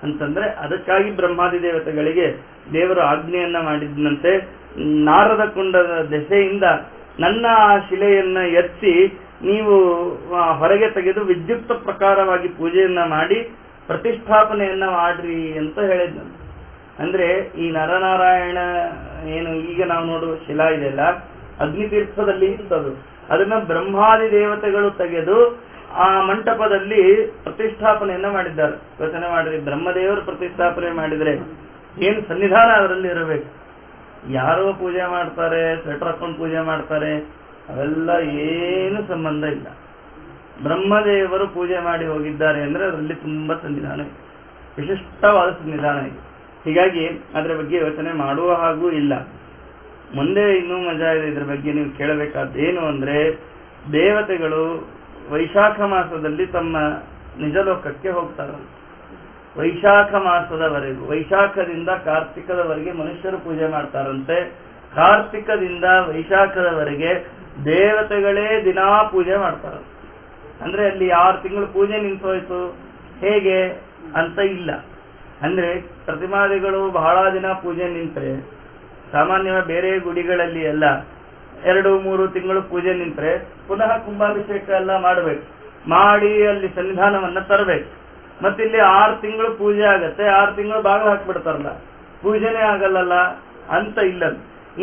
ಅಂತಂದ್ರೆ ಅದಕ್ಕಾಗಿ ಬ್ರಹ್ಮಾದಿ ದೇವತೆಗಳಿಗೆ ದೇವರು ಆಜ್ಞೆಯನ್ನ ಮಾಡಿದಂತೆ ನಾರದ ಕುಂಡದ ದೆಸೆಯಿಂದ ನನ್ನ ಆ ಶಿಲೆಯನ್ನ ಎತ್ತಿ ನೀವು ಹೊರಗೆ ತೆಗೆದು ವಿದ್ಯುಕ್ತ ಪ್ರಕಾರವಾಗಿ ಪೂಜೆಯನ್ನ ಮಾಡಿ ಪ್ರತಿಷ್ಠಾಪನೆಯನ್ನ ಮಾಡ್ರಿ ಅಂತ ಹೇಳಿದ್ನಂತೆ. ಅಂದ್ರೆ ಈ ನರನಾರಾಯಣ ಏನು ಈಗ ನಾವು ನೋಡುವ ಶಿಲಾ ಇದೆಯಲ್ಲ, ಅಗ್ನಿತೀರ್ಥದಲ್ಲಿ ಇರ್ತದು. ಅದನ್ನ ಬ್ರಹ್ಮಾದಿ ದೇವತೆಗಳು ತೆಗೆದು ಆ ಮಂಟಪದಲ್ಲಿ ಪ್ರತಿಷ್ಠಾಪನೆಯನ್ನ ಮಾಡಿದ್ದಾರೆ. ಯೋಚನೆ ಮಾಡಿರಿ, ಬ್ರಹ್ಮದೇವರು ಪ್ರತಿಷ್ಠಾಪನೆ ಮಾಡಿದ್ರೆ ಏನು ಸನ್ನಿಧಾನ ಅದರಲ್ಲಿ ಇರಬೇಕು. ಯಾರೋ ಪೂಜೆ ಮಾಡ್ತಾರೆ, ಸ್ವೆಟರ್ ಹಾಕೊಂಡು ಪೂಜೆ ಮಾಡ್ತಾರೆ, ಅವೆಲ್ಲ ಏನು ಸಂಬಂಧ ಇಲ್ಲ. ಬ್ರಹ್ಮದೇವರು ಪೂಜೆ ಮಾಡಿ ಹೋಗಿದ್ದಾರೆ ಅಂದ್ರೆ ಅದರಲ್ಲಿ ತುಂಬಾ ಸನ್ನಿಧಾನ ಇದೆ, ವಿಶಿಷ್ಟವಾದ ಸನ್ನಿಧಾನ ಇದೆ. ಹೀಗಾಗಿ ಅದರ ಬಗ್ಗೆ ಯೋಚನೆ ಮಾಡುವ ಹಾಗೂ ಇಲ್ಲ. ಮುಂದೆ ಇನ್ನೂ ಮಜಾ ಇದೆ ಇದ್ರ ಬಗ್ಗೆ ನೀವು ಕೇಳಬೇಕಾದ ಏನು ಅಂದ್ರೆ, ದೇವತೆಗಳು ವೈಶಾಖ ಮಾಸದಲ್ಲಿ ತಮ್ಮ ನಿಜಲೋಕಕ್ಕೆ ಹೋಗ್ತಾರಂತೆ. ವೈಶಾಖ ಮಾಸದವರೆಗೂ, ವೈಶಾಖದಿಂದ ಕಾರ್ತಿಕದವರೆಗೆ ಮನುಷ್ಯರು ಪೂಜೆ ಮಾಡ್ತಾರಂತೆ. ಕಾರ್ತಿಕದಿಂದ ವೈಶಾಖದವರೆಗೆ ದೇವತೆಗಳೇ ದಿನಾ ಪೂಜೆ ಮಾಡ್ತಾರಂತೆ. ಅಂದ್ರೆ ಅಲ್ಲಿ 6 ತಿಂಗಳು ಪೂಜೆ ನಿಂತೋಯ್ತು ಹೇಗೆ ಅಂತ ಇಲ್ಲ. ಅಂದ್ರೆ ಪ್ರತಿಮಾದಿಗಳು ಬಹಳ ದಿನ ಪೂಜೆ ನಿಂತ್ರೆ, ಸಾಮಾನ್ಯವಾಗಿ ಬೇರೆ ಗುಡಿಗಳಲ್ಲಿ ಎಲ್ಲ 2-3 ತಿಂಗಳು ಪೂಜೆ ನಿಂತ್ರೆ ಪುನಃ ಕುಂಭಾಭಿಷೇಕ ಎಲ್ಲ ಮಾಡಬೇಕು, ಮಾಡಿ ಅಲ್ಲಿ ಸನ್ನಿಧಾನವನ್ನ ತರಬೇಕು. ಮತ್ತಿಲ್ಲಿ 6 ತಿಂಗಳು ಪೂಜೆ ಆಗತ್ತೆ, 6 ತಿಂಗಳು ಬಾಗಿಲು ಹಾಕ್ಬಿಡ್ತಾರಲ್ಲ, ಪೂಜೆನೇ ಆಗಲ್ಲ ಅಂತ ಇಲ್ಲ.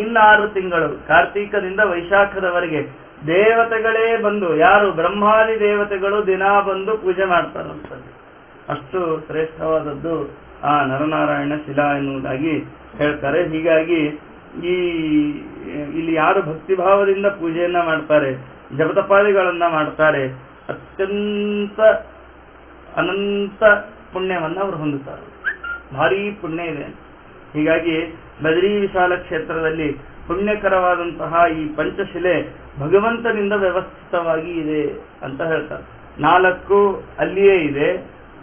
ಇನ್ನು 6 ತಿಂಗಳು ಕಾರ್ತೀಕದಿಂದ ವೈಶಾಖದವರೆಗೆ ದೇವತೆಗಳೇ ಬಂದು, ಯಾರು ಬ್ರಹ್ಮಾದಿ ದೇವತೆಗಳು ದಿನಾ ಬಂದು ಪೂಜೆ ಮಾಡ್ತಾರಂತ. ಅಷ್ಟು ಶ್ರೇಷ್ಠವಾದದ್ದು ಆ ನರನಾರಾಯಣ ಶಿಲಾ ಎನ್ನುವುದಾಗಿ ಹೇಳ್ತಾರೆ. ಹೀಗಾಗಿ ಇಲ್ಲಿ ಯಾರು ಭಕ್ತಿಭಾವದಿಂದ ಪೂಜೆಯನ್ನ ಮಾಡ್ತಾರೆ, ಜಪತಪಾದಿಗಳನ್ನ ಮಾಡ್ತಾರೆ, ಅತ್ಯಂತ ಅನಂತ ಪುಣ್ಯವನ್ನ ಅವರು ಹೊಂದುತ್ತಾರೆ. ಭಾರೀ ಪುಣ್ಯ ಇದೆ. ಹೀಗಾಗಿ ಬದರಿ ವಿಶಾಲ ಕ್ಷೇತ್ರದಲ್ಲಿ ಪುಣ್ಯಕರವಾದಂತಹ ಈ ಪಂಚಶಿಲೆ ಭಗವಂತನಿಂದ ವ್ಯವಸ್ಥಿತವಾಗಿ ಇದೆ ಅಂತ ಹೇಳ್ತಾರೆ. 4 ಅಲ್ಲಿಯೇ ಇದೆ,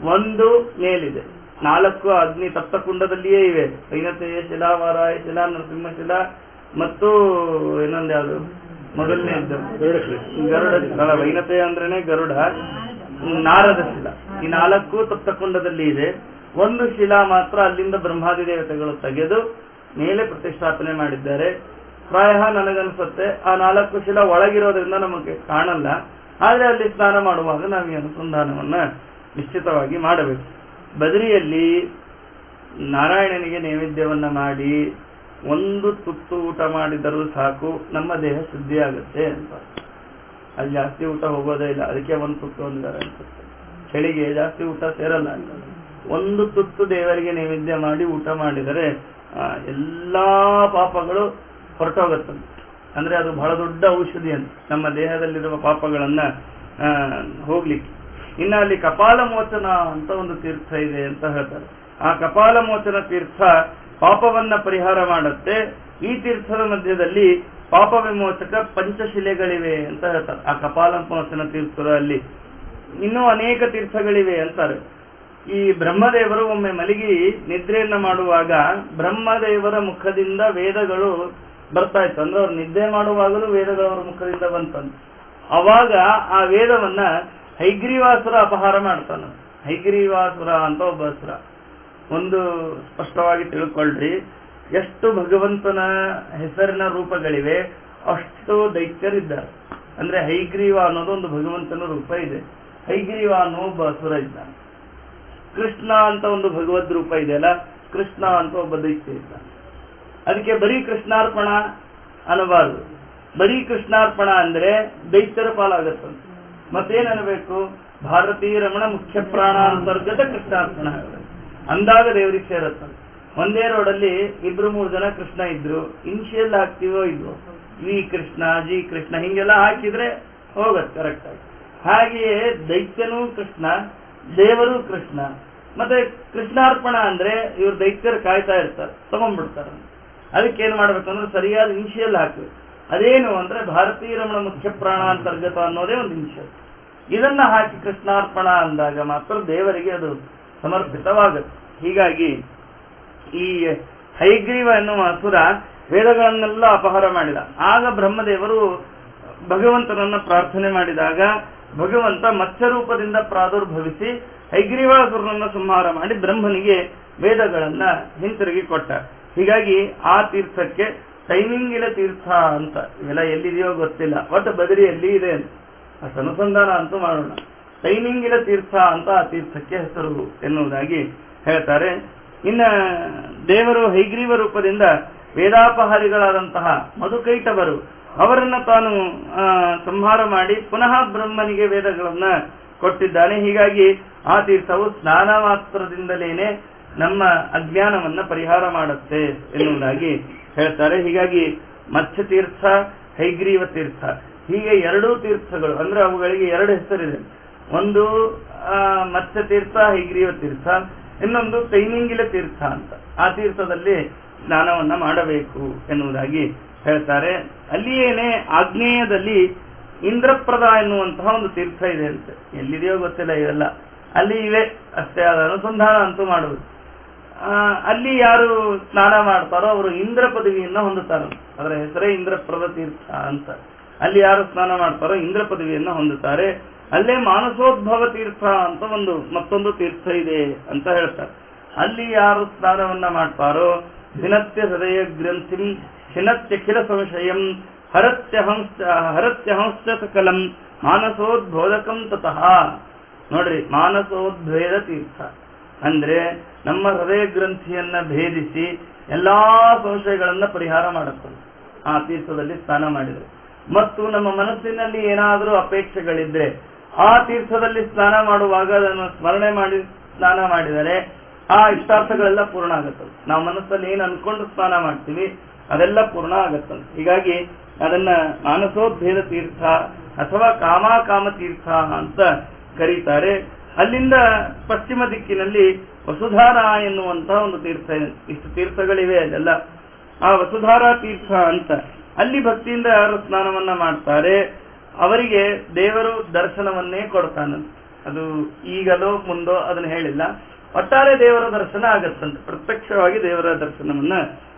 1 ಮೇಲಿದೆ. 4 ಅಗ್ನಿ ತಪ್ತಕುಂಡದಲ್ಲಿಯೇ ಇವೆ. ವೈನತೆಯ ಶಿಲಾ, ವಾರಾಯ ಶಿಲಾ, ನರಸಿಂಹ ಶಿಲಾ ಮತ್ತು ಇನ್ನೊಂದು ಯಾವುದು ಮೊದಲನೇದ್ದು ಗರುಡ ಶಿಲಾ. ವೈನತೆಯ ಅಂದ್ರೇನೆ ಗರುಡ, ನಾರದ ಶಿಲಾ. ಈ 4 ತಪ್ತಕುಂಡದಲ್ಲಿ ಇದೆ. 1 ಶಿಲಾ ಮಾತ್ರ ಅಲ್ಲಿಂದ ಬ್ರಹ್ಮಾದಿ ದೇವತೆಗಳು ತೆಗೆದು ಮೇಲೆ ಪ್ರತಿಷ್ಠಾಪನೆ ಮಾಡಿದ್ದಾರೆ. ಪ್ರಾಯ ನನಗನ್ಸುತ್ತೆ ಆ 4 ಶಿಲಾ ಒಳಗಿರೋದ್ರಿಂದ ನಮಗೆ ಕಾಣಲ್ಲ. ಆದ್ರೆ ಅಲ್ಲಿ ಸ್ನಾನ ಮಾಡುವಾಗ ನಾವು ಈ ಅನುಸಂಧಾನವನ್ನ ನಿಶ್ಚಿತವಾಗಿ ಮಾಡಬೇಕು. ಬದರಿಯಲ್ಲಿ ನಾರಾಯಣನಿಗೆ ನೈವೇದ್ಯವನ್ನ ಮಾಡಿ 1 ತುತ್ತು ಊಟ ಮಾಡಿದರೂ ಸಾಕು, ನಮ್ಮ ದೇಹ ಶುದ್ಧಿ ಆಗುತ್ತೆ ಅಂತ. ಅಲ್ಲಿ ಜಾಸ್ತಿ ಊಟ ಹೋಗೋದೇ ಇಲ್ಲ, ಅದಕ್ಕೆ 1 ತುತ್ತು ಅಂದಿದ್ದಾರೆ ಅನ್ಸುತ್ತೆ. ಚಳಿಗೆ ಜಾಸ್ತಿ ಊಟ ಸೇರಲ್ಲ ಅಂತ 1 ತುತ್ತು ದೇವರಿಗೆ ನೈವೇದ್ಯ ಮಾಡಿ ಊಟ ಮಾಡಿದರೆ ಎಲ್ಲಾ ಪಾಪಗಳು ಹೊರಟೋಗುತ್ತಂತೆ. ಅಂದ್ರೆ ಅದು ಬಹಳ ದೊಡ್ಡ ಔಷಧಿ ಅಂತ ನಮ್ಮ ದೇಹದಲ್ಲಿರುವ ಪಾಪಗಳನ್ನ ಹೋಗ್ಲಿಕ್ಕೆ. ಇನ್ನು ಅಲ್ಲಿ ಕಪಾಲ ಮೋಚನ ಅಂತ ಒಂದು ತೀರ್ಥ ಇದೆ ಅಂತ ಹೇಳ್ತಾರೆ. ಆ ಕಪಾಲ ಮೋಚನ ತೀರ್ಥ ಪಾಪವನ್ನ ಪರಿಹಾರ ಮಾಡುತ್ತೆ. ಈ ತೀರ್ಥದ ಮಧ್ಯದಲ್ಲಿ ಪಾಪ ವಿಮೋಚಕ ಪಂಚಶಿಲೆಗಳಿವೆ ಅಂತ ಹೇಳ್ತಾರೆ. ಆ ಕಪಾಲ ಮೋಚನ ತೀರ್ಥದಲ್ಲಿ ಇನ್ನೂ ಅನೇಕ ತೀರ್ಥಗಳಿವೆ ಅಂತಾರೆ. ಈ ಬ್ರಹ್ಮದೇವರು ಒಮ್ಮೆ ಮಲಗಿ ನಿದ್ರೆಯನ್ನ ಮಾಡುವಾಗ ಬ್ರಹ್ಮದೇವರ ಮುಖದಿಂದ ವೇದಗಳು ಬರ್ತಾ ಇತ್ತು. ಅಂದ್ರೆ ಅವ್ರು ನಿದ್ದೆ ಮಾಡುವಾಗಲೂ ವೇದಗಳು ಅವರ ಮುಖದಿಂದ ಬಂತಂತ. ಅವಾಗ ಆ ವೇದವನ್ನ ಹೈಗ್ರೀವಾಸುರ ಅಪಹಾರ ಮಾಡ್ತಾನ. ಹೈಗ್ರೀವಾಸುರ ಅಂತ ಒಬ್ಬ ಅಸುರ. ಒಂದು ಸ್ಪಷ್ಟವಾಗಿ ತಿಳ್ಕೊಳ್ರಿ, ಎಷ್ಟು ಭಗವಂತನ ಹೆಸರಿನ ರೂಪಗಳಿವೆ ಅಷ್ಟು ದೈತ್ಯರಿದ್ದಾರೆ. ಅಂದ್ರೆ ಹೈಗ್ರೀವ ಅನ್ನೋದು ಒಂದು ಭಗವಂತನ ರೂಪ ಇದೆ. ಹೈಗ್ರೀವ ಅನ್ನೋ ಒಬ್ಬ ಅಸುರ ಇದ್ದಾನೆ. ಕೃಷ್ಣ ಅಂತ ಒಂದು ಭಗವದ್ ರೂಪ ಇದೆಯಲ್ಲ, ಕೃಷ್ಣ ಅಂತ ಒಬ್ಬ ದೈತ್ಯ ಇದ್ದಾನೆ. ಅದಕ್ಕೆ ಬರೀ ಕೃಷ್ಣಾರ್ಪಣ ಅನ್ನಬಾರದು. ಬರೀ ಕೃಷ್ಣಾರ್ಪಣ ಅಂದ್ರೆ ದೈತ್ಯರ ಪಾಲಾಗತ್ತಂತೆ. ಮತ್ತೇನ್ ಅನ್ಬೇಕು? ಭಾರತೀಯ ರಮಣ ಮುಖ್ಯ ಪ್ರಾಣಾಂತರ್ಗತ ಕೃಷ್ಣಾರ್ಪಣ ಅಂದಾಗ ದೇವರಿಗೆ ಸೇರತ್ತಂತೆ. ಒಂದೇ ರೋಡಲ್ಲಿ 2-3 ಜನ ಕೃಷ್ಣ ಇದ್ರು, ಇನ್ಶಿಯಲ್ ಹಾಕ್ತಿವೋ ಇದ್ವೋ, ವಿ ಕೃಷ್ಣ, ಜಿ ಕೃಷ್ಣ ಹಿಂಗೆಲ್ಲ ಹಾಕಿದ್ರೆ ಹೋಗತ್ತೆ ಕರೆಕ್ಟ್ ಆಗಿ. ಹಾಗೆಯೇ ದೈತ್ಯನೂ ಕೃಷ್ಣ, ದೇವರು ಕೃಷ್ಣ. ಮತ್ತೆ ಕೃಷ್ಣಾರ್ಪಣ ಅಂದ್ರೆ ಇವ್ರು ದೈತ್ಯರು ಕಾಯ್ತಾ ಇರ್ತಾರೆ, ತಗೊಂಡ್ಬಿಡ್ತಾರೆ. ಅದಕ್ಕೆ ಏನ್ ಮಾಡ್ಬೇಕಂದ್ರೆ ಸರಿಯಾದ ಇನಿಷಿಯಲ್ ಹಾಕ್ಬೇಕು. ಅದೇನು ಅಂದ್ರೆ ಭಾರತೀಯ ರಮಣ ಮುಖ್ಯ ಪ್ರಾಣ ಅಂತರ್ಗತ ಅನ್ನೋದೇ ಒಂದು ಇನಿಷಿಯಲ್. ಇದನ್ನ ಹಾಕಿ ಕೃಷ್ಣಾರ್ಪಣ ಅಂದಾಗ ಮಾತ್ರ ದೇವರಿಗೆ ಅದು ಸಮರ್ಪಿತವಾಗುತ್ತೆ. ಹೀಗಾಗಿ ಈ ಹೈಗ್ರೀವ ಎನ್ನುವ ಅಸುರ ವೇದಗಳನ್ನೆಲ್ಲ ಅಪಹಾರ ಮಾಡಿದ. ಆಗ ಬ್ರಹ್ಮದೇವರು ಭಗವಂತನನ್ನ ಪ್ರಾರ್ಥನೆ ಮಾಡಿದಾಗ ಭಗವಂತ ಮತ್ಸ್ಯರೂಪದಿಂದ ಪ್ರಾದುರ್ಭವಿಸಿ ಹೈಗ್ರೀವಾಸುರನನ್ನ ಸಂಹಾರ ಮಾಡಿ ಬ್ರಹ್ಮನಿಗೆ ವೇದಗಳನ್ನ ಹಿಂತಿರುಗಿ ಕೊಟ್ಟ. ಹೀಗಾಗಿ ಆ ತೀರ್ಥಕ್ಕೆ ಟೈಮಿಂಗಿಲ ತೀರ್ಥ ಅಂತ, ಇವೆಲ್ಲ ಎಲ್ಲಿದೆಯೋ ಗೊತ್ತಿಲ್ಲ, ಒಟ್ಟು ಬದರಿಯಲ್ಲಿ ಇದೆ ಅಂತ ಅಷ್ಟು ಅನುಸಂಧಾನ ಅಂತೂ ಮಾಡೋಣ. ಟೈಮಿಂಗಿಲ ತೀರ್ಥ ಅಂತ ಆ ತೀರ್ಥಕ್ಕೆ ಹೆಸರು ಎನ್ನುವುದಾಗಿ ಹೇಳ್ತಾರೆ. ಇನ್ನ ದೇವರು ಹೈಗ್ರೀವ ರೂಪದಿಂದ ವೇದಾಪಹಾರಿಗಳಾದಂತಹ ಮಧುಕೈಟವರು ಅವರನ್ನ ತಾನು ಸಂಹಾರ ಮಾಡಿ ಪುನಃ ಬ್ರಹ್ಮನಿಗೆ ವೇದಗಳನ್ನ ಕೊಟ್ಟಿದ್ದಾನೆ. ಹೀಗಾಗಿ ಆ ತೀರ್ಥವು ಸ್ನಾನ ಮಾತ್ರದಿಂದಲೇನೆ ನಮ್ಮ ಅಜ್ಞಾನವನ್ನ ಪರಿಹಾರ ಮಾಡುತ್ತೆ ಎನ್ನುವುದಾಗಿ ಹೇಳ್ತಾರೆ. ಹೀಗಾಗಿ ಮತ್ಸ್ಯ ತೀರ್ಥ, ಹೈಗ್ರೀವ ತೀರ್ಥ, ಹೀಗೆ ಎರಡೂ ತೀರ್ಥಗಳು ಅಂದ್ರೆ ಅವುಗಳಿಗೆ ಎರಡು ಹೆಸರಿದೆ. ಒಂದು ಮತ್ಸ್ಯ ತೀರ್ಥ, ಹೈಗ್ರೀವ ತೀರ್ಥ, ಇನ್ನೊಂದು ತೈಮಿಂಗಿಲ ತೀರ್ಥ ಅಂತ. ಆ ತೀರ್ಥದಲ್ಲಿ ಸ್ನಾನವನ್ನ ಮಾಡಬೇಕು ಎನ್ನುವುದಾಗಿ ಹೇಳ್ತಾರೆ. ಅಲ್ಲಿಯೇನೆ ಆಗ್ನೇಯದಲ್ಲಿ ಇಂದ್ರಪ್ರದ ಎನ್ನುವಂತಹ ಒಂದು ತೀರ್ಥ ಇದೆ ಅಂತೆ. ಎಲ್ಲಿದೆಯೋ ಗೊತ್ತಿಲ್ಲ, ಇವೆಲ್ಲ ಅಲ್ಲಿ ಇವೆ ಅಷ್ಟೇ. ಆದ ಅನುಸಂಧಾನ ಅಂತೂ ಮಾಡುವುದು. ಅಲ್ಲಿ ಯಾರು ಸ್ನಾನ ಮಾಡ್ತಾರೋ ಅವರು ಇಂದ್ರ ಪದವಿಯನ್ನ ಹೊಂದುತ್ತಾರೆ. ಅದರ ಹೆಸರೇ ಇಂದ್ರಪ್ರದ ತೀರ್ಥ ಅಂತ. ಅಲ್ಲಿ ಯಾರು ಸ್ನಾನ ಮಾಡ್ತಾರೋ ಇಂದ್ರ ಪದವಿಯನ್ನ ಹೊಂದುತ್ತಾರೆ. ಅಲ್ಲೇ ಮಾನಸೋದ್ಭವ ತೀರ್ಥ ಅಂತ ಮತ್ತೊಂದು ತೀರ್ಥ ಇದೆ ಅಂತ ಹೇಳ್ತಾರೆ. ಅಲ್ಲಿ ಯಾರು ಸ್ನಾನವನ್ನ ಮಾಡ್ತಾರೋ ದಿನತ್ಯ ಹೃದಯ ಗ್ರಂಥಿಂ ಶಿನತ್ಯಖಿಲ ಸಂಶಯಂ ಹರತ್ಯಹಂಶ್ಚ ಸಕಲಂ ಮಾನಸೋದ್ಬೋಧಕಂ ತತಃ. ನೋಡ್ರಿ, ಮಾನಸೋದ್ಭೇದ ತೀರ್ಥ ಅಂದ್ರೆ ನಮ್ಮ ಹೃದಯ ಗ್ರಂಥಿಯನ್ನ ಭೇದಿಸಿ ಎಲ್ಲಾ ಸಂಶಯಗಳನ್ನ ಪರಿಹಾರ ಮಾಡುತ್ತದೆ ಆ ತೀರ್ಥದಲ್ಲಿ ಸ್ನಾನ ಮಾಡಿದರೆ. ಮತ್ತು ನಮ್ಮ ಮನಸ್ಸಿನಲ್ಲಿ ಏನಾದರೂ ಅಪೇಕ್ಷೆಗಳಿದ್ರೆ ಆ ತೀರ್ಥದಲ್ಲಿ ಸ್ನಾನ ಮಾಡುವಾಗ ಅದನ್ನು ಸ್ಮರಣೆ ಮಾಡಿ ಸ್ನಾನ ಮಾಡಿದರೆ ಆ ಇಷ್ಟಾರ್ಥಗಳೆಲ್ಲ ಪೂರ್ಣ ಆಗುತ್ತದೆ. ನಾವು ಮನಸ್ಸಲ್ಲಿ ಏನು ಅನ್ಕೊಂಡು ಸ್ನಾನ ಮಾಡ್ತೀವಿ ಅದೆಲ್ಲ ಪೂರ್ಣ ಆಗುತ್ತದೆ. ಹೀಗಾಗಿ ಅದನ್ನ ಮಾನಸೋದ್ಭೇದ ತೀರ್ಥ ಅಥವಾ ಕಾಮ ತೀರ್ಥ ಅಂತ ಕರೀತಾರೆ. ಅಲ್ಲಿಂದ ಪಶ್ಚಿಮ ದಿಕ್ಕಿನಲ್ಲಿ ವಸುಧಾರ ಎನ್ನುವಂತಹ ಒಂದು ತೀರ್ಥ ಇದೆ. ಇಷ್ಟು ತೀರ್ಥಗಳಿವೆ ಅಲ್ಲೆಲ್ಲ. ಆ ವಸುಧಾರ ತೀರ್ಥ ಅಂತ ಅಲ್ಲಿ ಭಕ್ತಿಯಿಂದ ಯಾರು ಸ್ನಾನವನ್ನ ಮಾಡ್ತಾರೆ ಅವರಿಗೆ ದೇವರು ದರ್ಶನವನ್ನೇ ಕೊಡ್ತಾನೆ. ಅದು ಈಗಲೋ ಮುಂದೋ ಅದನ್ನ ಹೇಳಿಲ್ಲ, ಒಟ್ಟಾರೆ ದೇವರ ದರ್ಶನ ಆಗತ್ತಂತೆ. ಪ್ರತ್ಯಕ್ಷವಾಗಿ ದೇವರ ದರ್ಶನವನ್ನ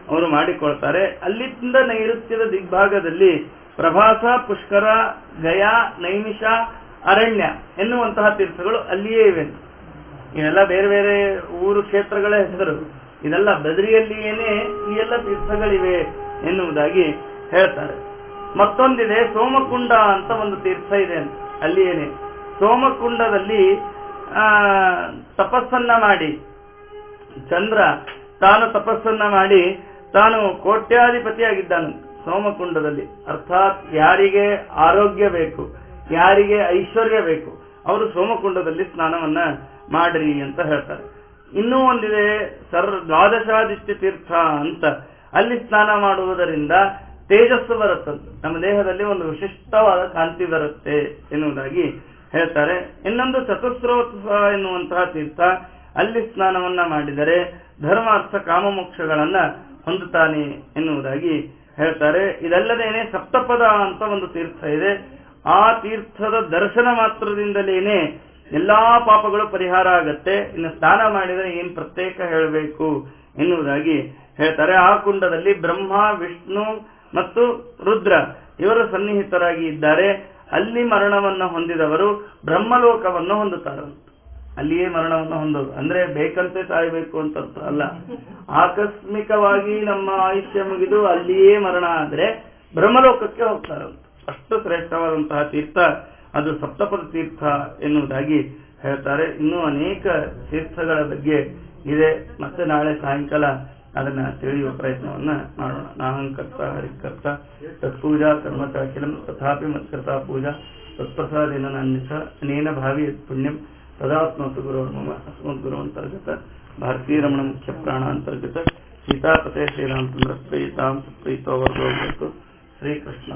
ಅವರು ಮಾಡಿಕೊಳ್ತಾರೆ. ಅಲ್ಲಿಂದ ನೈಋತ್ಯದ ದಿಗ್ಭಾಗದಲ್ಲಿ ಪ್ರಭಾಸ, ಪುಷ್ಕರ, ಗಯಾ, ನೈಮಿಷ, ಅರಣ್ಯ ಎನ್ನುವಂತಹ ತೀರ್ಥಗಳು ಅಲ್ಲಿಯೇ ಇವೆ. ಇವೆಲ್ಲ ಬೇರೆ ಬೇರೆ ಊರು ಕ್ಷೇತ್ರಗಳ ಹೆಸರು. ಇದೆಲ್ಲ ಬದರಿಯಲ್ಲಿಯೇನೆ ಈ ಎಲ್ಲ ತೀರ್ಥಗಳಿವೆ ಎನ್ನುವುದಾಗಿ ಹೇಳ್ತಾರೆ. ಮತ್ತೊಂದಿದೆ ಸೋಮಕುಂಡ ಅಂತ ಒಂದು ತೀರ್ಥ ಇದೆ ಅಂತ. ಅಲ್ಲಿಯೇನೆ ಸೋಮಕುಂಡದಲ್ಲಿ ತಪಸ್ಸನ್ನ ಮಾಡಿ ಚಂದ್ರ ತಾನು ತಪಸ್ಸನ್ನ ಮಾಡಿ ತಾನು ಕೋಟ್ಯಾಧಿಪತಿಯಾಗಿದ್ದಾನೆ ಸೋಮಕುಂಡದಲ್ಲಿ. ಅರ್ಥಾತ್ ಯಾರಿಗೆ ಆರೋಗ್ಯ ಬೇಕು, ಯಾರಿಗೆ ಐಶ್ವರ್ಯ ಬೇಕು ಅವರು ಸೋಮಕುಂಡದಲ್ಲಿ ಸ್ನಾನವನ್ನ ಮಾಡ್ರಿ ಅಂತ ಹೇಳ್ತಾರೆ. ಇನ್ನೂ ಒಂದಿದೆ ದ್ವಾದಶಾದಿತ್ಯ ತೀರ್ಥ ಅಂತ. ಅಲ್ಲಿ ಸ್ನಾನ ಮಾಡುವುದರಿಂದ ತೇಜಸ್ಸು ಬರುತ್ತಂತೆ, ನಮ್ಮ ದೇಹದಲ್ಲಿ ಒಂದು ವಿಶಿಷ್ಟವಾದ ಕಾಂತಿ ಬರುತ್ತೆ ಎನ್ನುವುದಾಗಿ ಹೇಳ್ತಾರೆ. ಇನ್ನೊಂದು ಚತುಸ್ರೋತ ಎನ್ನುವಂತಹ ತೀರ್ಥ. ಅಲ್ಲಿ ಸ್ನಾನವನ್ನ ಮಾಡಿದರೆ ಧರ್ಮ, ಅರ್ಥ, ಕಾಮ, ಮೋಕ್ಷಗಳನ್ನ ಹೊಂದುತ್ತಾನೆ ಎನ್ನುವುದಾಗಿ ಹೇಳ್ತಾರೆ. ಇದಲ್ಲದೇನೆ ಸಪ್ತಪದ ಅಂತ ಒಂದು ತೀರ್ಥ ಇದೆ. ಆ ತೀರ್ಥದ ದರ್ಶನ ಮಾತ್ರದಿಂದಲೇನೆ ಎಲ್ಲಾ ಪಾಪಗಳು ಪರಿಹಾರ ಆಗತ್ತೆ. ಇನ್ನು ಸ್ನಾನ ಮಾಡಿದರೆ ಏನ್ ಪ್ರತ್ಯೇಕ ಹೇಳಬೇಕು ಎನ್ನುವುದಾಗಿ ಹೇಳ್ತಾರೆ. ಆ ಕುಂಡದಲ್ಲಿ ಬ್ರಹ್ಮ, ವಿಷ್ಣು ಮತ್ತು ರುದ್ರ ಇವರು ಸನ್ನಿಹಿತರಾಗಿ ಇದ್ದಾರೆ. ಅಲ್ಲಿ ಮರಣವನ್ನ ಹೊಂದಿದವರು ಬ್ರಹ್ಮಲೋಕವನ್ನು ಹೊಂದುತ್ತಾರೆ. ಅಲ್ಲಿಯೇ ಮರಣವನ್ನು ಹೊಂದೋದು ಅಂದ್ರೆ ಬೇಕಂತೆ ಸಾಯಬೇಕು ಅಂತ ಅಲ್ಲ. ಆಕಸ್ಮಿಕವಾಗಿ ನಮ್ಮ ಆಯುಷ್ಯ ಮುಗಿದು ಅಲ್ಲಿಯೇ ಮರಣ ಆದ್ರೆ ಬ್ರಹ್ಮಲೋಕಕ್ಕೆ ಹೋಗ್ತಾರೆ. ಅಷ್ಟು ಶ್ರೇಷ್ಠವಾದಂತಹ ತೀರ್ಥ ಅದು ಸಪ್ತಪದ ತೀರ್ಥ ಎನ್ನುವುದಾಗಿ ಹೇಳ್ತಾರೆ. ಇನ್ನೂ ಅನೇಕ ತೀರ್ಥಗಳ ಬಗ್ಗೆ ಇದೆ. ಮತ್ತೆ ನಾಳೆ ಸಾಯಂಕಾಲ ಅದನ್ನ ತಿಳಿಯುವ ಪ್ರಯತ್ನವನ್ನ ಮಾಡೋಣ. ನಾಹಂಕರ್ತ ಹರಿಕರ್ತ ತತ್ಪೂಜಾ ಕರ್ಮಚ ಅಖಿಲಂ ತಥಾಪಿ ಮತ್ಕರ್ತ ಪೂಜಾ ತತ್ಪ್ರಸಾದೇನ ನಾನ್ಯಥ ಅನೇನ ಭಾವಿ ಪುಣ್ಯಂ ತದಾತ್ಮತು ಗುರುರ್ಮಮ ಅಸ್ಮದ್ ಗುರುವಂತರ್ಗತ ಭಾರತೀಯ ರಮಣ ಮುಖ್ಯ ಪ್ರಾಣ ಅಂತರ್ಗತ ಸೀತಾಪತೆ ಶ್ರೀರಾಮಚಂದ್ರ ಪ್ರೀತಾಂ ಪ್ರೀತೋ ವರ್ಗೋ ಶ್ರೀಕೃಷ್ಣ.